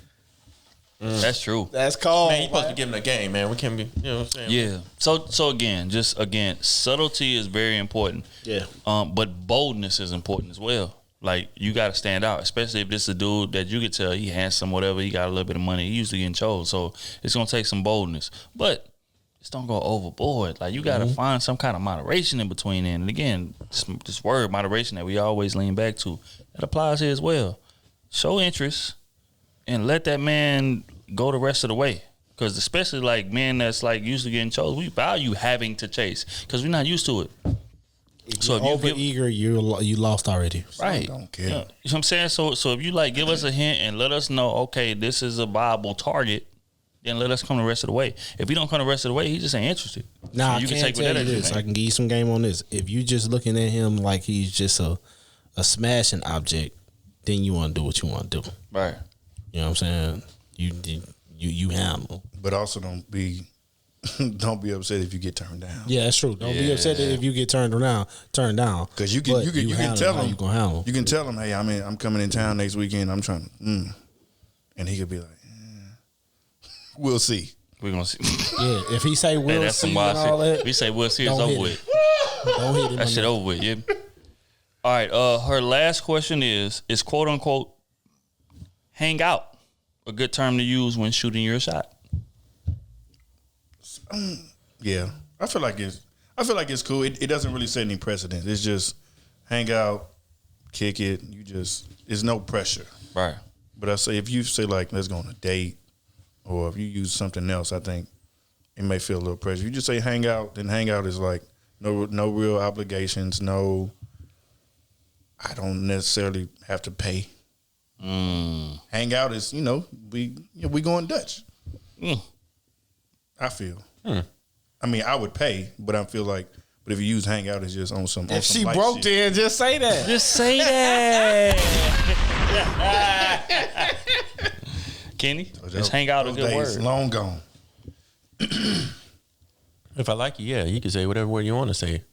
That's true. That's called. Man, you supposed to give him a game, man. We can't be, you know what I'm saying? Yeah. So again, subtlety is very important. Yeah. But boldness is important as well. Like you got to stand out, especially if this is a dude that you could tell he handsome, whatever. He got a little bit of money. He usually getting chose, so it's gonna take some boldness. But just don't go overboard. Like you got to find some kind of moderation in between. And again, this word moderation that we always lean back to, that applies here as well. Show interest and let that man go the rest of the way. Because especially like men that's like usually getting chose, we value having to chase because we're not used to it. So if over eager, you lost already. Right. Don't care. You know what I'm saying? So if you like give us a hint and let us know, okay, this is a viable target, then let us come the rest of the way. If he don't come the rest of the way, he just ain't interested. Now so I can tell you this. I can give you some game on this. If you just looking at him like he's just a smashing object, then you want to do what you want to do. Right. You know what I'm saying? You handle. But also don't be upset if you get turned down. Yeah, that's true. Don't be upset that if you get turned down. Because you can tell him. You gonna handle. You can tell him, hey, I'm coming in town next weekend. I'm trying to, and he could be like, we'll see. We're gonna see. Yeah, if he say we'll that's see some wild and all shit. that, If he say we'll see, it's don't over hit with. don't hit him. That shit over with. Yeah. All right. Her last question is quote unquote hang out a good term to use when shooting your shot? Yeah, I feel like it's cool. It doesn't really set any precedent. It's just hang out, kick it. It's no pressure. Right. But I say if you say like let's go on a date, or if you use something else, I think it may feel a little pressure. You just say hang out, then hang out is like no real obligations. No, I don't necessarily have to pay. Hang out is we going Dutch. I feel. I mean, I would pay, but I feel like, but if you use hang out, it's just on some. If she broke, then just say that. Just say that. Kenny, just hang out a good word. Long gone. If I like you, yeah, you can say whatever word you want to say.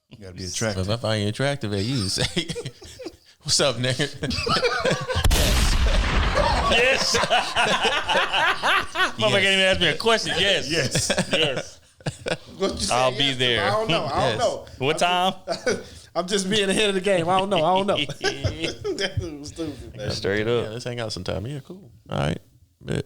You gotta be attractive. If I find you attractive, you say, "What's up, nigga?" Yes. Motherfucker can't even ask me a question. Yes. Yes. I'll be there. I don't know. What time? I'm just being ahead of the game. I don't know. That dude was stupid, man. Straight up. Yeah, let's hang out sometime. Yeah, cool. All right, bet.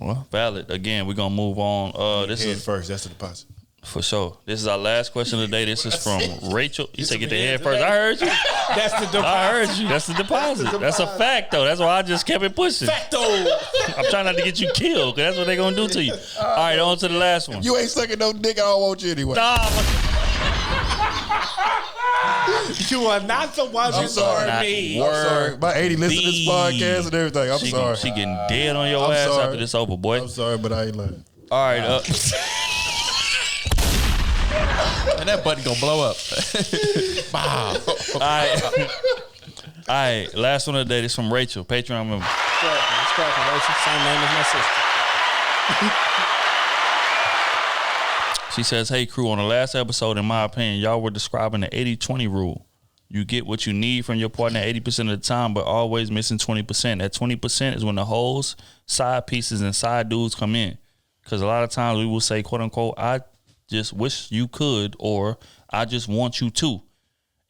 Well, valid. Again, we're gonna move on. This Head is first. That's the deposit. for sure. This is our last question of the day. This is from Rachel. You said get the head first. I heard you. That's the deposit. I heard you. That's the deposit. That's a fact, though. That's why I just kept it pushing. Facto. I'm trying not to get you killed, because that's what they're going to do to you. All right, on to the last one. You ain't sucking no dick. I don't want you anyway. Nah, You are not the one who sorry. me. I'm sorry. My 80 listen to this podcast and everything. I'm sorry. She getting dead on your I'm ass sorry. after this over, boy. I'm sorry, but I ain't lying. All right. And that button gonna blow up. Wow. All right. Last one of the day. This from Rachel, Patreon member. It's cracking, Rachel. Same name as my sister. She says, hey, Krew, on the last episode, in my opinion, y'all were describing the 80-20 rule. You get what you need from your partner 80% of the time, but always missing 20%. That 20% is when the hoes, side pieces, and side dudes come in. Because a lot of times we will say, quote unquote, I just wish you could, or I just want you to.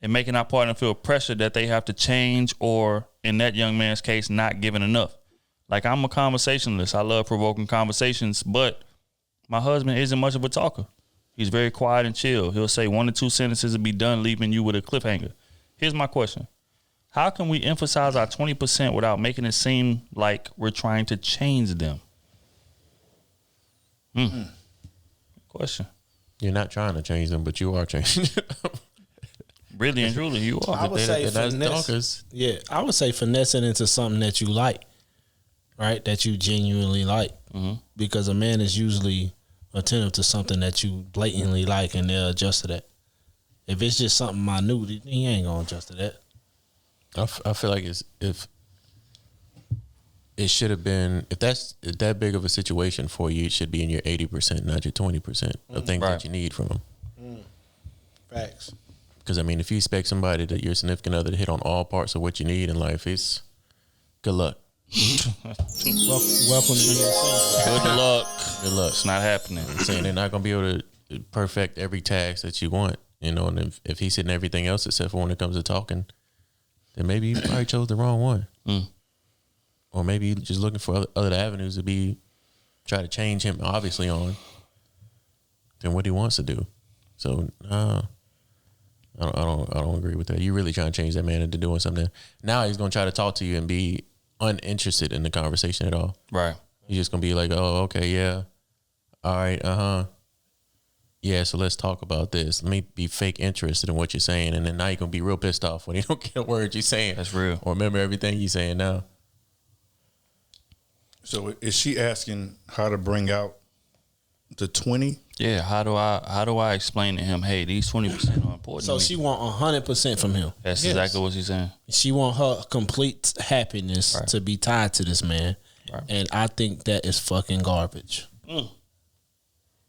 And making our partner feel pressure that they have to change, or in that young man's case, not giving enough. Like, I'm a conversationalist. I love provoking conversations, but my husband isn't much of a talker. He's very quiet and chill. He'll say 1 or 2 sentences and be done, leaving you with a cliffhanger. Here's my question. How can we emphasize our 20% without making it seem like we're trying to change them? Question. You're not trying to change them, but you are changing them. Really and truly, you are. I would say finesse. Yeah, I would say finesse it into something that you like, right? That you genuinely like. Mm-hmm. Because a man is usually attentive to something that you blatantly like, and they'll adjust to that. If it's just something minute, he ain't gonna adjust to that. I feel like if it should have been, if that's that big of a situation for you, it should be in your 80%, not your 20% of things that you need from them. Facts. Because I mean, if you expect somebody that your significant other to hit on all parts of what you need in life, it's good luck. Welcome to being single. Good luck. Good luck. It's not happening. I'm saying they're not gonna be able to perfect every task that you want, you know. And if he's hitting everything else except for when it comes to talking, then maybe you probably chose the wrong one. Or maybe you're just looking for other avenues to try to change him obviously on than what he wants to do. So I don't agree with that. You really trying to change that man into doing something. Now he's gonna try to talk to you and be uninterested in the conversation at all. Right. He's just gonna be like, oh, okay, yeah. All right, yeah, so let's talk about this. Let me be fake interested in what you're saying, and then now you're gonna be real pissed off when you don't get a word you're saying. That's real. Or remember everything you're saying now. So is she asking how to bring out the 20? Yeah, how do I explain to him, hey, these 20% are important. So she want 100% from him. That's exactly what she's saying. She want her complete happiness to be tied to this man. Right. And I think that is fucking garbage.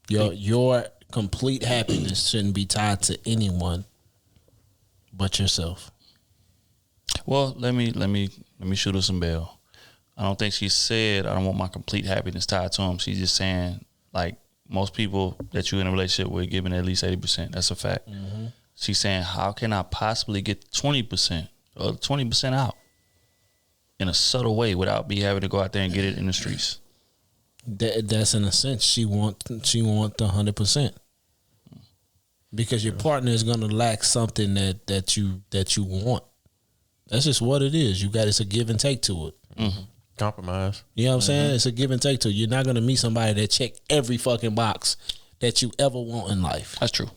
Your complete happiness shouldn't be tied to anyone but yourself. Well, let me shoot her some bail. I don't think she said I don't want my complete happiness tied to him. She's just saying, like, most people that you're in a relationship with giving at least 80%. That's a fact. Mm-hmm. She's saying, how can I possibly get 20% or 20% out in a subtle way without me having to go out there and get it in the streets? That's in a sense. She want the 100%. Because your partner is gonna lack something that you want. That's just what it is. It's a give and take to it. Mm-hmm. Compromise. You know what I'm saying? It's a give and take to it. You're not gonna meet somebody that check every fucking box that you ever want in life. That's true.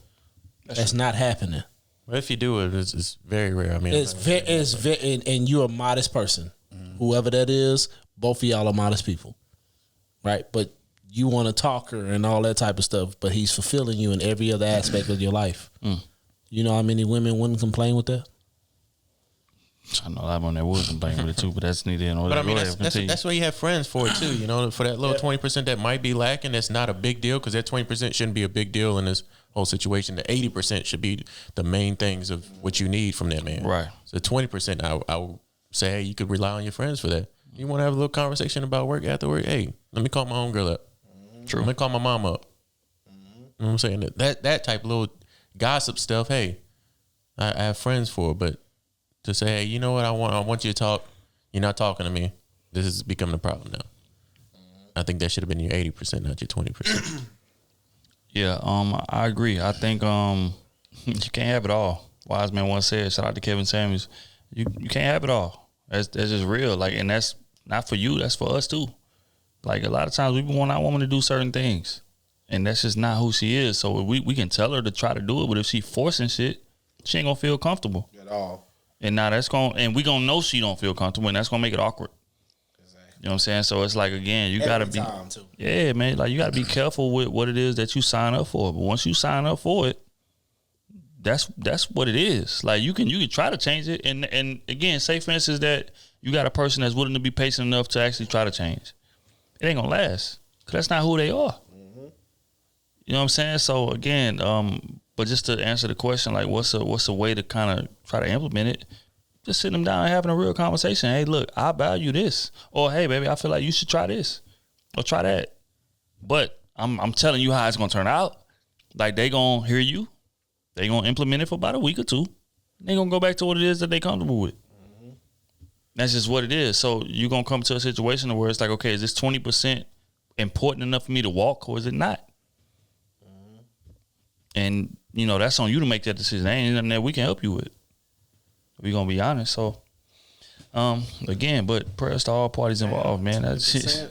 That's not happening. Well, if you do it, it's very rare. I mean, it's very, and you're a modest person. Mm-hmm. Whoever that is, both of y'all are modest people, right? But you want a talker and all that type of stuff, but he's fulfilling you in every other aspect of your life. You know how many women wouldn't complain with that? I know a lot of them that would complain with it too, but that's neither in or But I mean, that's why you have friends for it too. You know, for that little 20% that might be lacking, that's not a big deal, because that 20% shouldn't be a big deal in this whole situation. The 80% should be the main things of what you need from that man. Right. So 20%, I would say, hey, you could rely on your friends for that. You want to have a little conversation about work after work? Hey, let me call my own girl up. True. Let me call my mom up. You know what I'm saying? That type of little gossip stuff, hey, I have friends for it, but to say, hey, you know what, I want you to talk. You're not talking to me. This is becoming a problem now. I think that should have been your 80%, not your 20%. Yeah, I agree. I think you can't have it all. Wise man once said, shout out to Kevin Samuels, you can't have it all. That's just real. Like, and that's not for you, that's for us too. Like, a lot of times we want our woman to do certain things, and that's just not who she is. So we can tell her to try to do it, but if she forcing shit, she ain't gonna feel comfortable at all. And now we gonna know she don't feel comfortable, and that's gonna make it awkward. Exactly. You know what I'm saying? So it's like, again, you gotta be, yeah, man. Like, you gotta be careful with what it is that you sign up for. But once you sign up for it, that's what it is. Like, you can try to change it, and again, say for instance that you got a person that's willing to be patient enough to actually try to change. It ain't gonna last, cause that's not who they are. You know what I'm saying? So again, but just to answer the question, like, what's a way to kind of try to implement it? Just sitting them down and having a real conversation. Hey, look, I value this, or hey, baby, I feel like you should try this, or try that. But I'm telling you how it's gonna turn out. Like, they gonna hear you, they gonna implement it for about a week or two. They gonna go back to what it is that they comfortable with. That's just what it is. So you're gonna come to a situation where it's like, okay, is this 20% important enough for me to walk, or is it not? And, you know, that's on you to make that decision. There ain't nothing that we can help you with. We're going to be honest. So, again, but prayers to all parties involved, man. That's shit.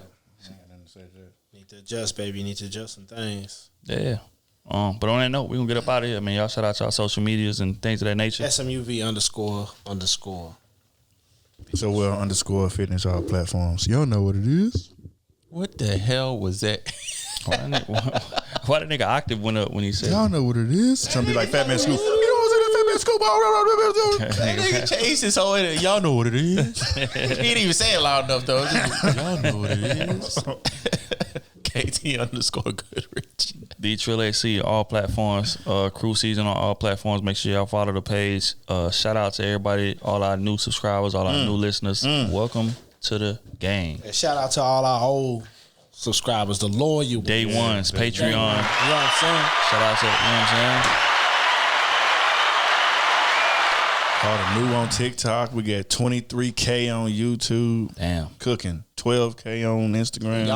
Need to adjust, baby. Need to adjust some things. Yeah. But on that note, we're going to get up out of here, man. Y'all shout out to our social medias and things of that nature. SMUV __. So _fitness all platforms. Y'all know what it is. What the hell was that? Why the nigga octave went up when he said? Y'all know what it is. Something like Fat Man Scoop. You know what I'm saying? Fat Man Scoop. That nigga changed his whole. Y'all know what it is. He didn't even say it loud enough though. Y'all know what it is. KT _Goodrich. D_AC, all platforms. Krew season on all platforms. Make sure y'all follow the page. Shout out to everybody, all our new subscribers, all our new listeners. Welcome to the game. And shout out to all our old subscribers, the loyal Day ones, Patreon. You know what I'm saying? Shout out to, you know what I'm saying? All the new on TikTok. We got 23K on YouTube. Damn. Cooking. 12K on Instagram.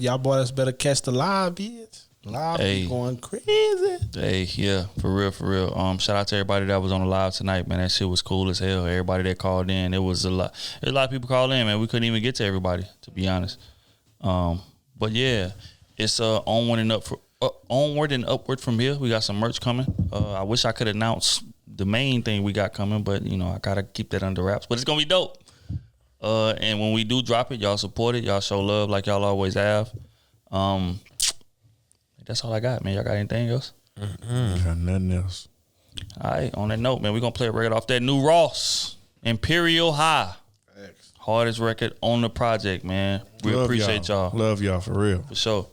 Y'all boys better catch the live, bitch. Live be going crazy. Hey, yeah, for real. Shout out to everybody that was on the live tonight, man. That shit was cool as hell. Everybody that called in, it was a lot. There's a lot of people called in, man. We couldn't even get to everybody, to be honest. But yeah, it's onward and upward from here. We got some merch coming. I wish I could announce the main thing we got coming, but you know, I gotta keep that under wraps. But it's gonna be dope. And when we do drop it, y'all support it. Y'all show love like y'all always have. That's all I got, man. Y'all got anything else? Got nothing else. All right. On that note, man, we're gonna play a record off that new Ross, Imperial High. Hardest record on the project, man. We appreciate y'all. Love y'all for real. For sure.